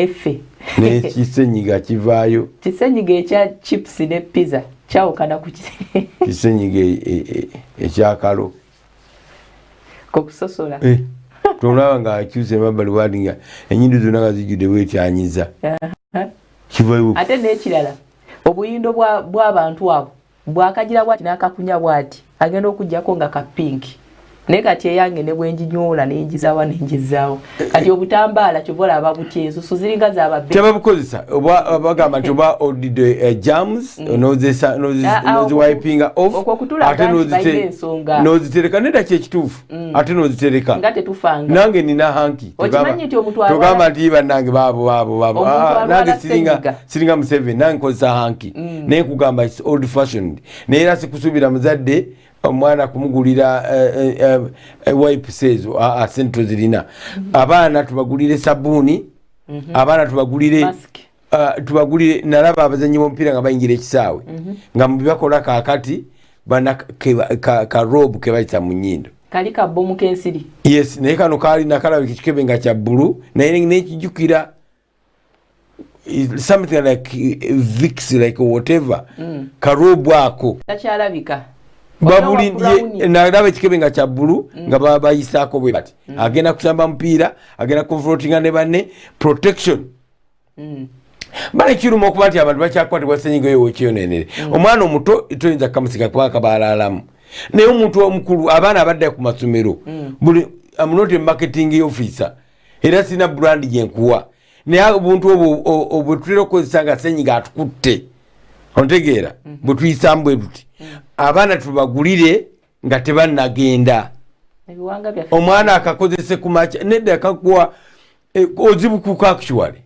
ffe n'ekisenyiga kivaayo kisenyiga ekya chips ne pizza kyawukana ku kisenyiga ekyakalo kokusosola tolaba nga akyuse emabbali wadi nga enyindo zonna nga zijjudde bwetyanyiza kivaayo ate n'ekirala obuyindo bw'abantu abo bwakagira bwati n'akakunya bwati agenda okugjako nga kapinki naye kati eyange ne bwenjinyoola nenjizaawa nenjizaawo kati obutambaala kyobola ababutya ensusu ziringa z'ababbe tebabukozesa bagamba nti oba odidde jams noziwipinga off ate nozitereka nedda kyekituufu ate nozitereka nga tetufanga nange nina hanki togamba nti bannange baabo nange siringa mu 7 nange nkozesa hanki naye nkugamba its old fashioned naye era sikusuubira muzadde omwana kumugulira wipes ezo sente zirina abaana tubagulire sabuni abaana tubagulire nalaba abazanyi b'omupiira nga bayingira ekisaawe nga mubibakola kakati bana ka robe ke bayita mu nnyindo kali ka bomu kensiri yes naye kano kaali nakalabika ekikebe nga kya bbulu naye nekijjukira something like Vicks like whatever karobe ako takyalabika babuli nalaba ekikebe nga kya bbulu nga baba bayisaako bwe bati agenda kusamba mupiira agenda confrontinga ne banne protection bale kiruma okuba nti abantu bakyakwatibwa ssenyiga eyo wekyonenere omwana omuto toyinza kamusiga kuba kabalalamu naye omuntu omukulu abaana abadda ku masomero buli amunoti marketing officer era sina brand gyenkuwa naye obuntu obwo bwetutera okukozesa nga ssenyiga atukutte ontegeera bwe tuyisamu bwe tuti abaana tubagulire nga tebannagenda omwana akakozese ku makya nedda akakuwa ozibukuka actually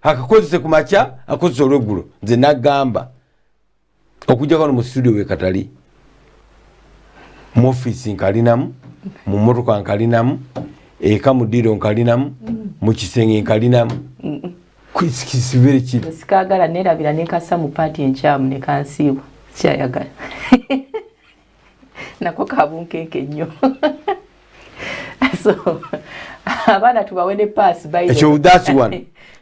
akakozese ku makya akozese olweggulo nze nagamba okujja kano mu studio wekatali mu office nkalinamu mu motoka nkalinamu eka mu diro nkalinamu mu kisenge nkalinamu kisivere kiri sikagala nerabira nekasa mu paati enkyamu nekansiibwa kyayagala nako kabunkenke nnyo so abaana tubawe ne paasi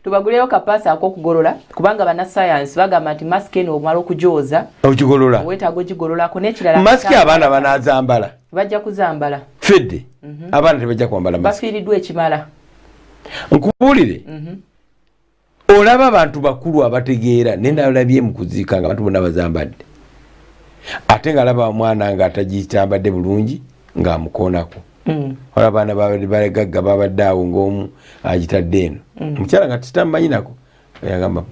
tubaguleyo kapaasi ak'okugolola kubanga bannasayansi bagamba nti masiki eno omala okugyoza okigolola weetaaga ogigololako n'ekirala masiki abaana banazambala bajja kuzambala fedde abaana tebajja kwambala masiki bafiiriddwa ekimala nkubuulire olaba abantu bakulu abategeera nenalabye mu kuziika nga abantu bonna bazambadde ate nga laba omwana nga atagitambadde bulungi ng'amukoonako wala abaana bagagga babadde awo ng'omu agitadde eno omukyala nga titamumanyinako yagamba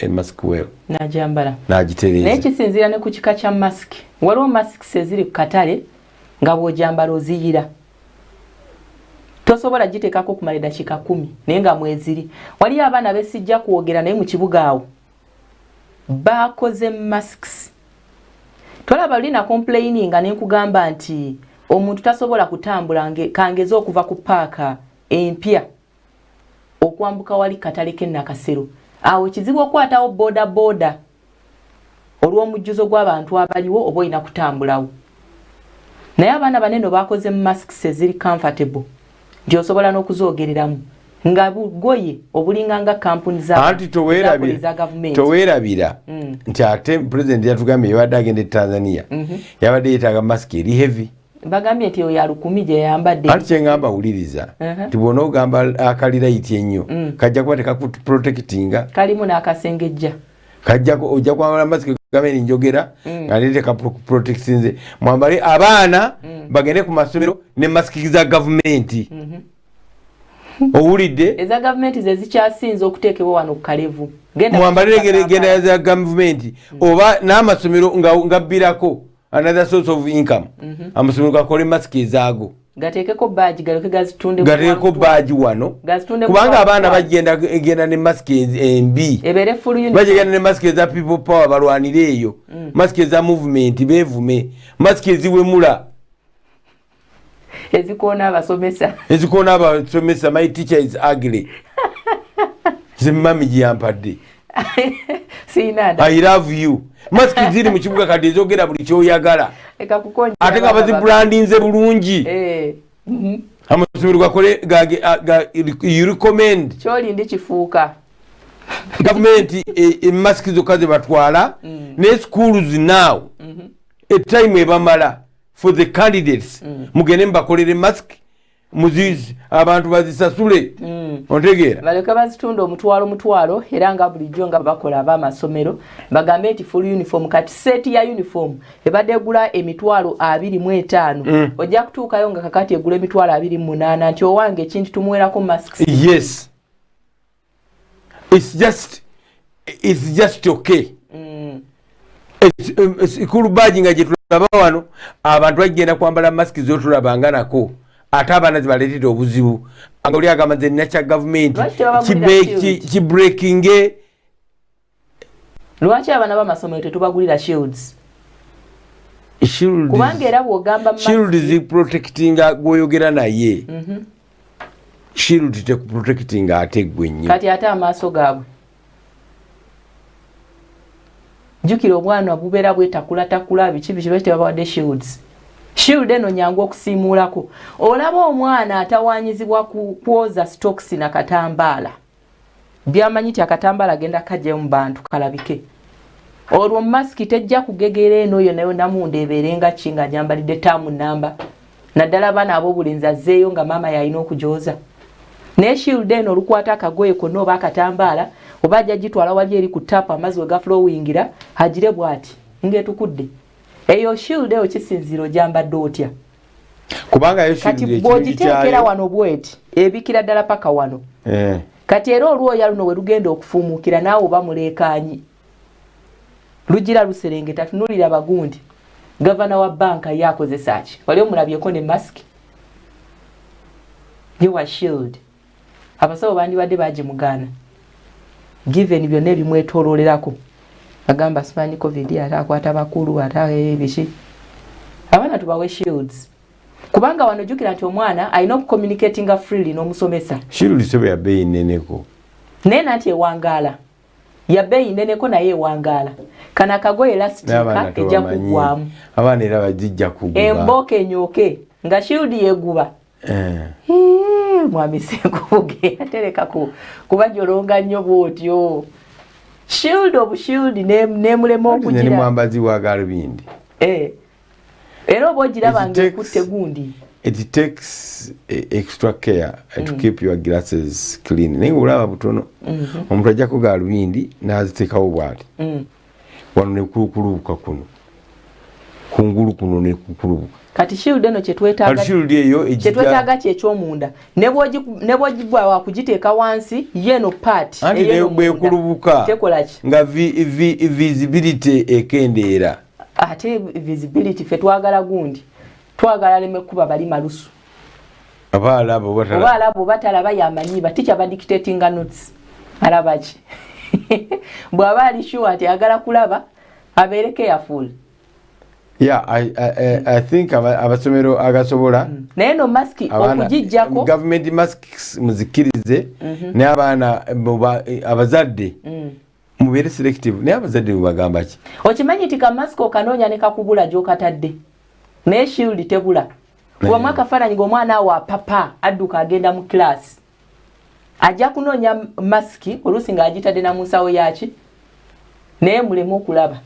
masiki weewo n'agitereeza naye kisinziira ne ku kika kya masiki waliwo masiki eziri ku katale nga bw'ojambala oziyira tosobola giteekako kumala eddakiika 10 naye nga mweziri waliyo abaana besijja kwogera naye mu kibuga awo bakoze masks tolaba lina complaininga nenkugamba nti omuntu tasobola kutambula kangeze okuva ku paaka empya okwambuka wali katale k'Nakasero awo kizibu okwatawo boda olw'omujjuzo gw'abantu abaliwo oba olina kutambulawo naye abaana banene bakoze masks eziri comfortable nti osobola n'okuzoogereramu nga bugoye obulinga nga kampuni za gavumenti toweerabira nti ate pulezidenti yatugambye yabadde agenda e Tanzania yabadde yeetaaga masiki eri heavy bagambye nti oyo alukumi gye yayambadde anti kyengamba wuliriza nti bw'ona ogamba akalirayiti ennyo kajja kuba tekakuprotectinga kalimu n'akasengejja ojja kwambala masiki gavumenti njogera nga neeteka protectinze mwambale abaana bagende ku masomero ne masiki za gavumenti owulidde eza gavumenti ze zikyasinze okuteekebwa wano ku Kalevu mwambalire genda za gavumenti oba n'amasomero ngabbirako another source of income amasomero gakole masiki ezaago gateekeko baaji galoke gazitunde gateekeko baaji wano kubanga abaana bagenda ne masiki embi bagenda ne masiki eza people power balwanire eyo masiki eza movement beevume masiki eziwemula ezikoona abasomesa my teacher is ugly ze mami gyampadde I love you mask ziri mu kibuga kati ezogera buli kyoyagala ate nga bazibrandinze bulungi amasomero gakole you recommend kyolindi kifuuka government mask zokka ze batwala ne schools now time ebamala for the candidates mugende mbakolere mask muzizi abantu bazisasule ontegeera baleka bazitunda omutwalo era nga bulijjo nga bakola abamasomero bagambe nti full uniform kati set ya uniform ebadde egula emitwalo 25 ojja kutuukayo nga kakati egula emitwalo 28 nti owange ekintu tumuwerako masks yes it's just okay ikulu baji nga gye tulaba wano abantu bagenda kwambala mask zotulabanga nako ate abaana zibaleetera obuzibu nga oli agamba nze nina kya gavumenti kibreakinge lwaki abaana b'amasomero tetubagulira shields kubanga era bw'ogamba shield ziprotectinga gw'oyogera naye shield tekuprotectinga ate gwe nnyo kati ate amaaso gaabwe jjukira obwana bubeera bwetakulaatakula biki tebabawadde shields shield eno nyangu okusiimuulako olaba omwana atawanyizibwa kwoza stocks na katambaala byamanyi ti akatambaala agenda kajja mu bantu kalabike olwo maski tejja kugegera eno yonna munda ebeerenga ki nga nyambalidde taamu namba naddala abaana ab'obulenzi azzeeyo nga maama yalina okujooza naye shield eno olukwata akagoye konna oba akatambaala oba ajja gitwala wali eri ku tapa amazzi we gaflowingira agire bw'ati ng'etukudde eyo shield eyo kisinziro gyambadde otya kubanga yo shield kati bw'ogiteekera wano bweti ebikira ddala paka wano kati era olwoya luno we lugenda okufumuukira naawe oba muleekaanyi lugira luserengeta tunulira bagundi gavana wa banka yakozesa ki wali omulabyeko ne mask ye wa shield abasawo bandibadde bagimugaana given byonna ebimwetoololerako agamba simanyi covid ate akwata bakulu ate biki abaana tubawe shields kubanga wano jjukira nti omwana alina okucommunicatinga freely n'omusomesa shield sebe ya bbeeyi nneneko naye nanti ewangaala ya bbeeyi nneneko naye ewangaala kana akagoye lastika ejja kuggwamu abaana era bagijja kuguba embooka enyooke nga shield yeguba mwami Senkubuge atereka kubajolonga nnyo bwotyo shield obushield nemulema okugira ne mwambazi wa galubindi era oba ogiraba ng'ekutte gundi it takes extra care to keep your glasses clean naye olaba butono omuntu ajja ku galubindi n'aziteekawo bw'ati wano ne kulukulubuka kuno kungulu kuno ne kukulubuka kati shield eno kyetwetaaga kyekyomunda ne bw'ogibwa wakugiteeka wansi yeno part eyo bwekulubuka nga visibility ekendeera ate visibility fe twagala gundi twagala leme kuba bali malusu abaala abo batalaba yamanyi batikya badictatinga notes alabaki bw'aba ali sure ati agala kulaba abeere careful. Yeah, I think abasomero agasobola naye no maski okugijjako government masks muzikirize ne abaana abazadde mubere selective ne abazadde bagamba ki okimanyi tika mask okanoonya ne kakubula gyokatadde naye shield tebula kuba mwaka faranyi g'omwana wa papa adduka agenda mu class ajja kunoonya maski oluusi nga agitadde na musawo yaki naye mulemu okulaba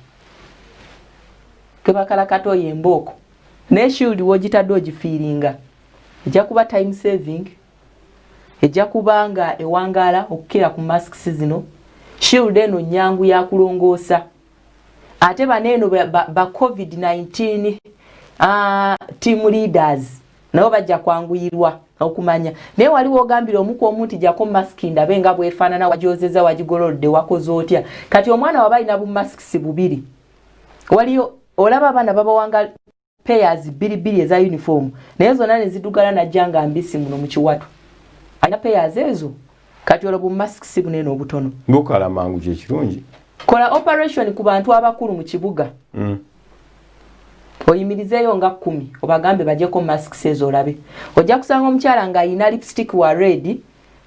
kebakala katoye emboko ne shield wogitadde ogifiiringa ejja kuba time saving ejja kubanga ewangaala okukira ku masks zino shield eno nyangu ya kulongoosa ate baneeno ba covid-19 team leaders nabo bajja kwanguyirwa okumanya naye waliwo ogambira omuku omuntu jako mask ndabe nga bwefaanana wajozeza wagigolodde wakoze otya kati omwana waba alina bu masks bubiri waliyo olaba abaana babawanga pairs bbiri eza uniform naye zonna ne zidugala najjanga mbisi muno mu kiwatu alina pairs ezo kati olwo bu masks bunene obutono ngokala mangu kyekirungi kola operation ku bantu abakulu mu kibuga oyimirizeeyo nga 10 obagambe bajjeko masks ezo olabe ojja kusanga omukyala nga alina lipstick wa red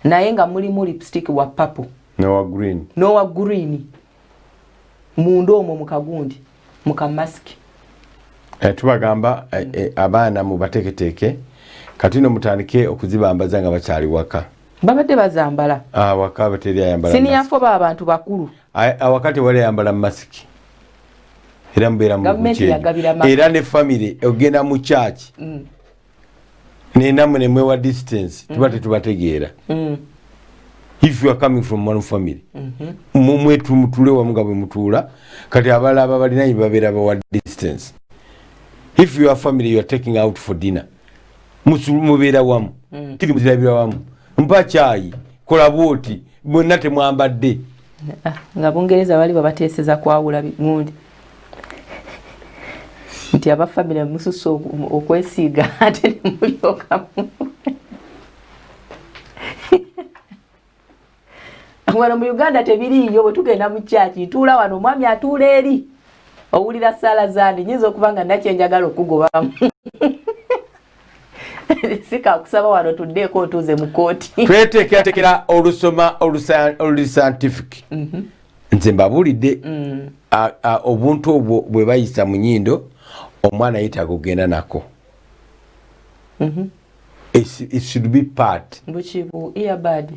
naye nga mulimu lipstick wa purple nowa green munda omwo mukagundi mukamasiki. Tubagamba abaana mubateeketeeke kati no mutandike okuzibambaza nga bakyali waka. Babadde bazambala. Waka bateri ayambala. Siniyafo abantu bakulu. Wakati wale ayambala masiki. Era mbeera mu era ne family ogenda mu church. Namwe nemwewa distance tuba tetubategeera. If you are coming from one family, mumwetu mutule wa mugabo mutula kati abalaba balina babeera bawa distance. If you are family, you are taking out for dinner. Mubeera wamu. Tiri muzirabira wamu. Mpa chai, kola bwoti, bonna temwambadde. Nga Bungereza bali babateeseza kwawula gundi. Nti aba family mususu okwesiiga ate nemulyokamu. Wano mu Uganda tebiriyo bwe tugenda mu church tuula wano omwami atuula eri owulira sala zandi nyinza okuba nga nakyenjagala okugobamu. Sika kusaba wano tuddeeko otuuze mu kooti. Tweteekerateekera olusoma oluliscientific. Nze mbabuulidde obuntu obwo bwe bayisa mu nnyindo omwana yetaaga okugenda nako. It should be part. Bukibu earbud.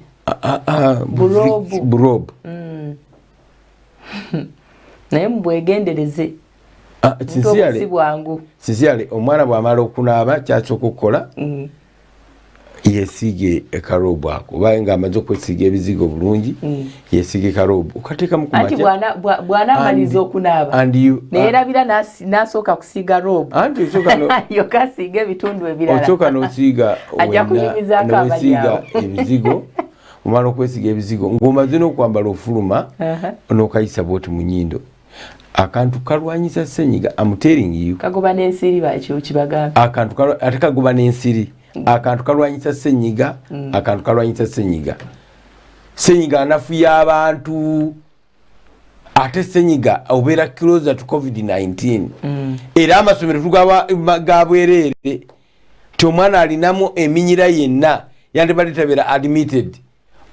Burob. Naye mbwegendereze. Sincerely omwana bw'amala okunaaba kyasooka okukola yesiige ekarobu ako oba nga amaze okwesiiga ebizigo bulungi yesiige ekarobu okateekamu ku anti bw'anaamaliza okunaaba neerabira n'asooka kusiiga robu yoka asiiga ebitundu ebirala osooka n'osiiga ajja kunyumizaako abaliawo ebizigo omala okwesiiga ebizigo ng'omaze n'okwambala ofuluma n'okayisa bwoti mu nnyindo akantu kalwanyisa ssenyiga. I'm telling you. Kagoba n'ensiri bakyo kibagamba. Akantu ate kagoba n'ensiri. Akantu kalwanyisa ssenyiga, akantu kalwanyisa ssenyiga. Ssenyiga anafu y'abantu. Ate ssenyiga obeera closer to COVID-19. Era amasomero tugabwerere ti omwana alinamu eminyira yenna yandibadde tabeera admitted.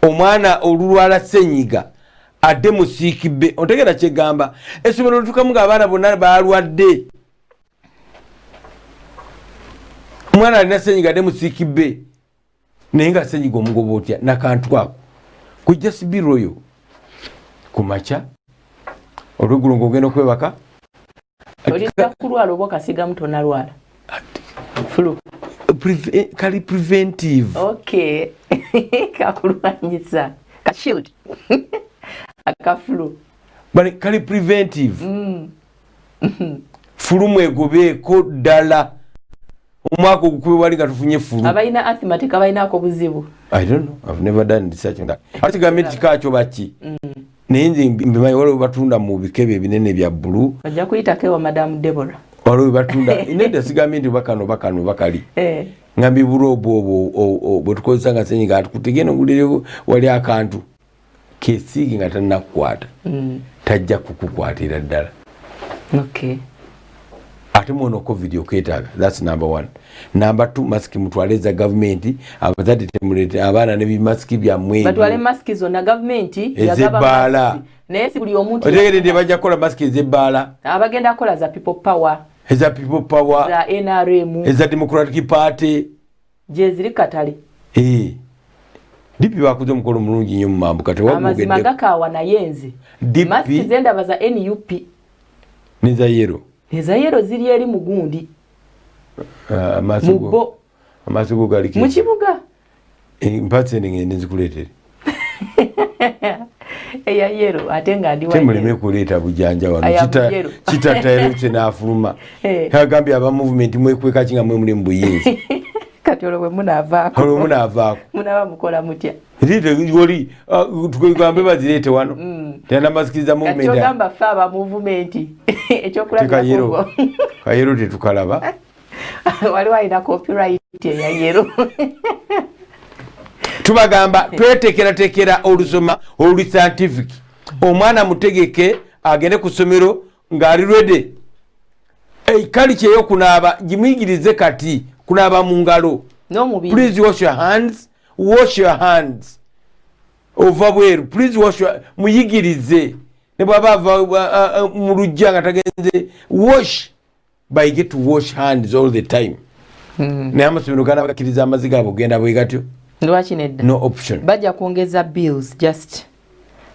Omwana olulwala ssenyiga adde musiikibbe ontegera kyegamba essomero lutukamu ng'abaana bonna balwadde omwana alina ssenyiga adde musiikibbe naye nga ssenyiga omugoba otya nakantu ako kujja sibiroyo ku makya olweggulo ng'ogenda okwebaka olina kulwala oba okasigamu tonalwala flu kali preventive. Okay. Kakulwanyisa kashield akaflu bali kali preventive. Fulu mwegobeeko ddala omwaka ogukube wali nga tufunye fulu abalina asthmatic abalinaako buzibu. I don't know, I've never done research on that. Ati gavumenti kikakyo baki naye nze mbimanyi waliwo batunda mu bikebe ebinene bya bbulu ojja kuyitako ewa Madamu Deborah waliwo batunda inedda sigambye nti bakano bakali ngambi burobo obwo bwe tukozesa nga ssenyiga atukutegenda ngulire wali akantu kesiigi nga tannakukwata tajja kukukwatira ddala. Okay. Ate mwono COVID oketaaga. That's number one. Number two, maski mutwale za government abazadde temulete abaana ne bimaski byammwe batwale maski zonna government yagaba naye si buli omuntu otegeredde bajja kukola maski ez'ebbaala abagenda kola za people power eza people power za NRM eza Democratic Party je ziri katale DP bakuze omukolo mulungi nnyo mu mambuka tewagugedde amazima gakawa na yenze maski zenda baza NUP niza yero ziri eri mugundi amasigo gali mu kibuga mpatse ngende nzikuleetere eya yero ate nga ndi temuleme kuleeta bujanja wano kitataero kyenafuluma agambye aba movement mwekweka kinga mwe muli mu buyinzi kati olwo bwe munaavaako munaba mukola mutya oli tugambe bazireete wano tenamasikiriza movement kyogamba ffe aba movement ekyokulabirako kayero tetukalaba waliwo alina copyright eya yero tubagamba twetekeratekera olusoma oluli scientific omwana mutegeke agende ku ssomero ng'ali ready kali kyeyokunaaba gimuyigirize kati kunaaba mu ngalo please wash your hands ova bweru please muyigirize ne bwaba mu lujja nga tagenze wash by get to wash hands all the time. Naye amasomero gana bakkiriza amazzi gaabo genda bwe gatyo. Lwaki nedda? No option. Bajja kuongeza bills just.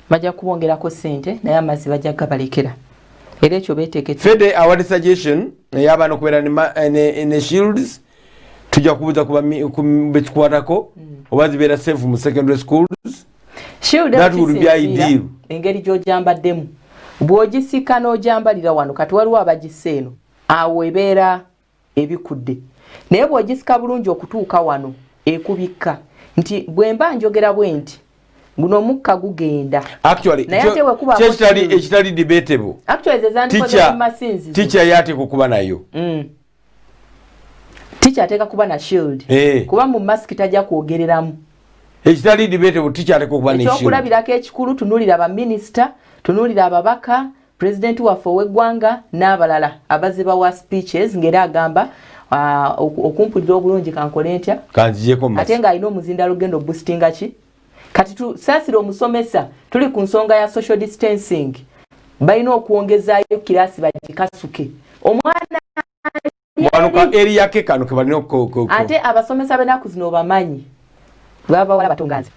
Bajja kubongerako ssente naye amazzi bajja gabalekera. Era ekyo beeteekete. Fede award suggestion y'abaana okubeera ne shields tujja kubuuza bekikwatako oba zibeera safe mu secondary schools. Shield that would be ideal. Engeri gy'ojambaddemu. Bw'ogisika n'ojambalira wano kati waliwo abagisse eno awo ebeera ebikudde. Naye bw'ogisika bulungi okutuuka wano ekubikka nti bwe mba njogera bwe nti guno mukka gugenda. Actually, ekitali debatable. Actually, teacher yate kukuba nayo. Teacher ateka kuba na shield. Kuba mu mask tajja kwogereramu. Ekitali debatable teacher ateka kuba na shield. Ekyokulabirako ekikulu tunulira aba minister, tunulira ababaka, president waffe ow'eggwanga n'abalala abaziba wa speeches ngera agamba okumpulira obulungi kankole ntya. Kanjiyeko mask. Ate nga alina omuzindaalo ogenda boostinga ki? Kati tusaasira omusomesa tuli ku nsonga ya social distancing. Balina okwongezaayo kirasi bagikasuke. Omwana mwanuka eri yake kano ke balina okoko. Ate abasomesa benaku zino bamanyi. Baba wala batongaze.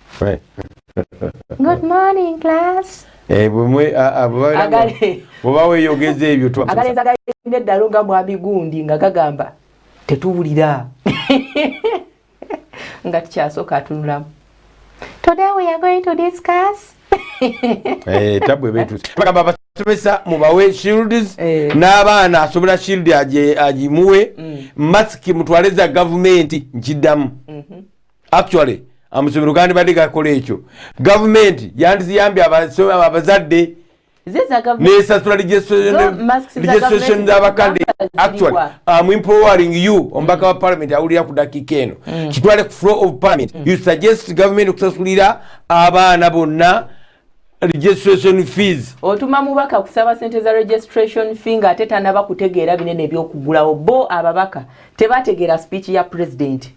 Good morning class. Bwe bwe yogeze ebyo tu. Agalenza gaine ddalo nga mwabigundi nga gagamba tetuwulira. Nga tukyasooka atunulamu. Today we are going to discuss. Tabwe betu. Bagamba basomesa mubawe shields n'abaana asobola shield agimuwe mask mutwaleza government nkiddamu. Actually amasomero gandi badde gakola ekyo. Government yandiziyambye abazadde nesasula registration z'abakande. Actually I'm empowering you ombaka wa parliament awulira ku dakika eno kitwale ku floor of parliament. You suggest government okusasulira abaana bonna registration fees. Otuma mubaka kusaba sente za registration fee nga ate tanaba kutegeera binene ebyokugulawo bo ababaka tebategeera speech ya president.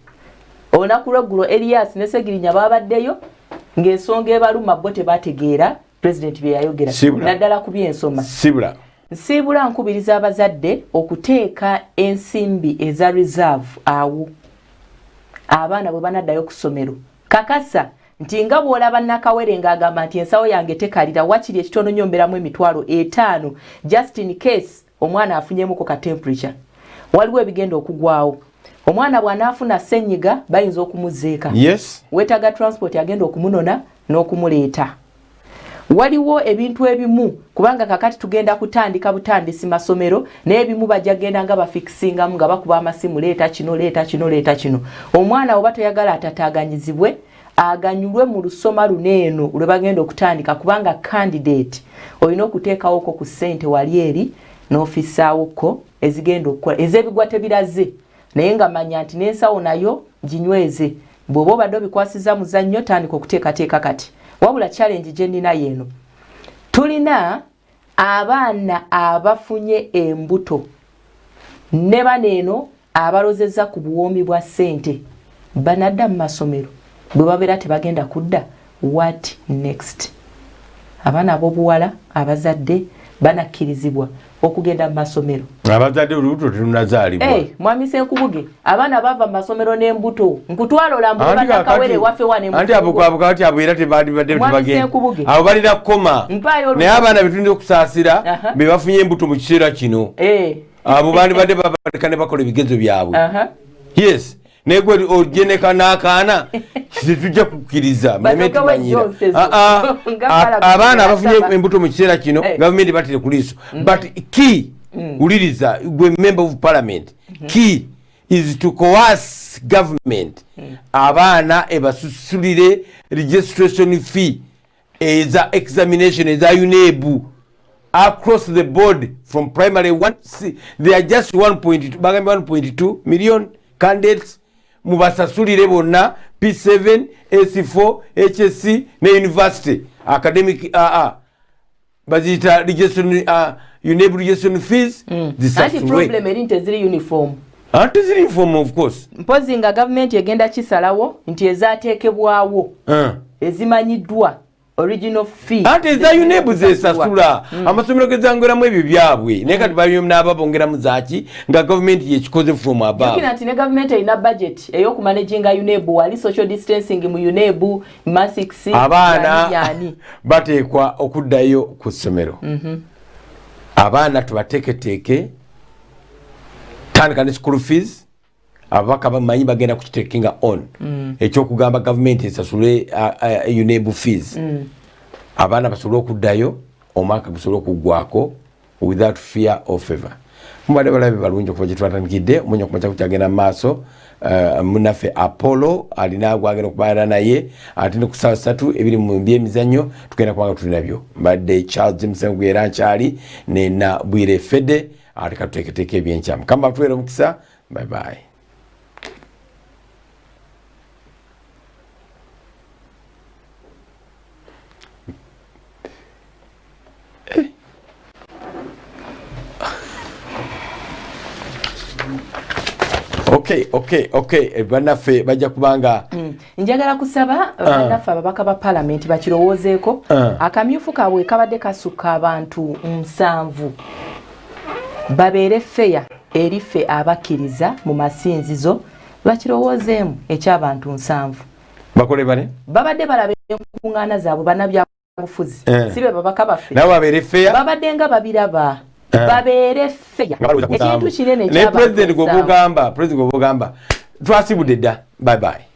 Olunaku lweggulo Elias ne Segirinya babaddeyo ng'ensonga ebaluma bo tebategeera president bye yayogera naddala ku byensoma. Sibula nkubiriza abazadde okuteeka ensimbi eza reserve awo abaana bwe banaddayo ku ssomero. Kakasa nti nga bw'olaba Nakawere ng'agamba nti ensawo yange tekalira wakiri ekitono nyomberamu $5,000 just in case omwana afunyemuko ka temperature. Waliwo ebigenda okugwawo. Omwana bw'anaafuna ssenyiga bayinza okumuzeeka. Yes. Weetaaga transport agenda okumunona n'okumuleeta. Waliwo ebintu ebimu kubanga kakati tugenda kutandika butandisi masomero n'ebimu bajja genda nga bafikisingamu nga bakuba amasimu leeta kino. Omwana oba toyagala atataaganyizibwe aganyulwe mu lusoma luneeno lwe bagenda okutandika kubanga candidate olina okuteekawoko ku ssente wali eri n'ofisaawoko ezigenda okukola ez'ebigwa tebiraze naye nga manya nti n'ensawo nayo ginyweze bw'oba obadde obikwasiza muzannyo tandika okuteekateeka kati. Wabula challenge gye nnina yeno tulina abaana abafunye embuto ne baneeno abalozezza ku buwoomi bwa ssente banadda mu masomero bwe babeera tebagenda kudda. What next? Abaana ab'obuwala abazadde banakkirizibwa okugenda mu masomero. Abazadde olubuto terunazaalibwa. Mwami Senkubuge abaana bava mu masomero n'embuto nkutwala olambula Nakawere waffe wane mu. Anti abukwabuka abeera tebadde bagenda. Abo balina koma. Naye abaana betulina okusaasira be bafunye embuto mu kiseera kino. Abo bandi badde babaleka ne bakola ebigezo byabwe. Yes. Negwe ojeneka n'akaana tujja kukkiriza tumanyira abaana abafunye embuto mu kiseera kino gavumenti batire ku liiso. But key uliriza gwe member of parliament key is to coerce government abaana ebasusulire registration fee eza examination eza UNEB across the board from primary one. They are just 1.2 million candidates. Mubasasulire bonna P7, AC4, HSC ne university academic bazita registration UNEB registration fees. Anti problem erinte ziri uniform. Anti ziri uniform of course. Mpozi nga government egenda kisalawo nti ezaateekebwawo ezimanyiddwa original fee ate za UNEB zesasula amasomero gezangeramu ebyo byabwe naye kati baliyo n'ababongeramu zaki nga government yekikoze from above yokina ati ne government erina budget ey'okumanaginga UNEB wali social distancing mu UNEB masks abaana bateekwa okuddayo ku ssomero abaana tubateeketeeke tandika ne school fees ababaka bamanyi bagenda kukitekinga on ekyokugamba gavumenti esasule UNEB fees abaana basobole okuddayo omwaka gusobole okuggwako without fear or favor mubadde balabe balungi okuva gye twatandikidde omunya okumaca kukyagenda mu maaso munaffe Apollo alina gwagenda okubaana naye ate ne ku saa 3 ebiri mu byemizannyo tugenda kubanga tulinabyo mbadde Charles Msengu era nkyali nena Bwire Fede ate katuteeketeeke ebyenkyamu kamba batuweera omukisa bye bye. Okay. Bannaffe bajja kubanga njagala kusaba bannaffe ababaka ba parliament bakirowoozeeko akamyufu kaabwe kabadde kasukka abantu 7 babeere feya eriffe abakkiriza mu masinzizo bakirowoozeemu eky'abantu 7 bakole bane babadde balaba enkuŋŋaana zaabwe bannabyabufuzi si be babaka baffe nabo babeere feya babadde nga babiraba babeere feya ekintu kinene ne president gobugamba twasibudde dda bye bye.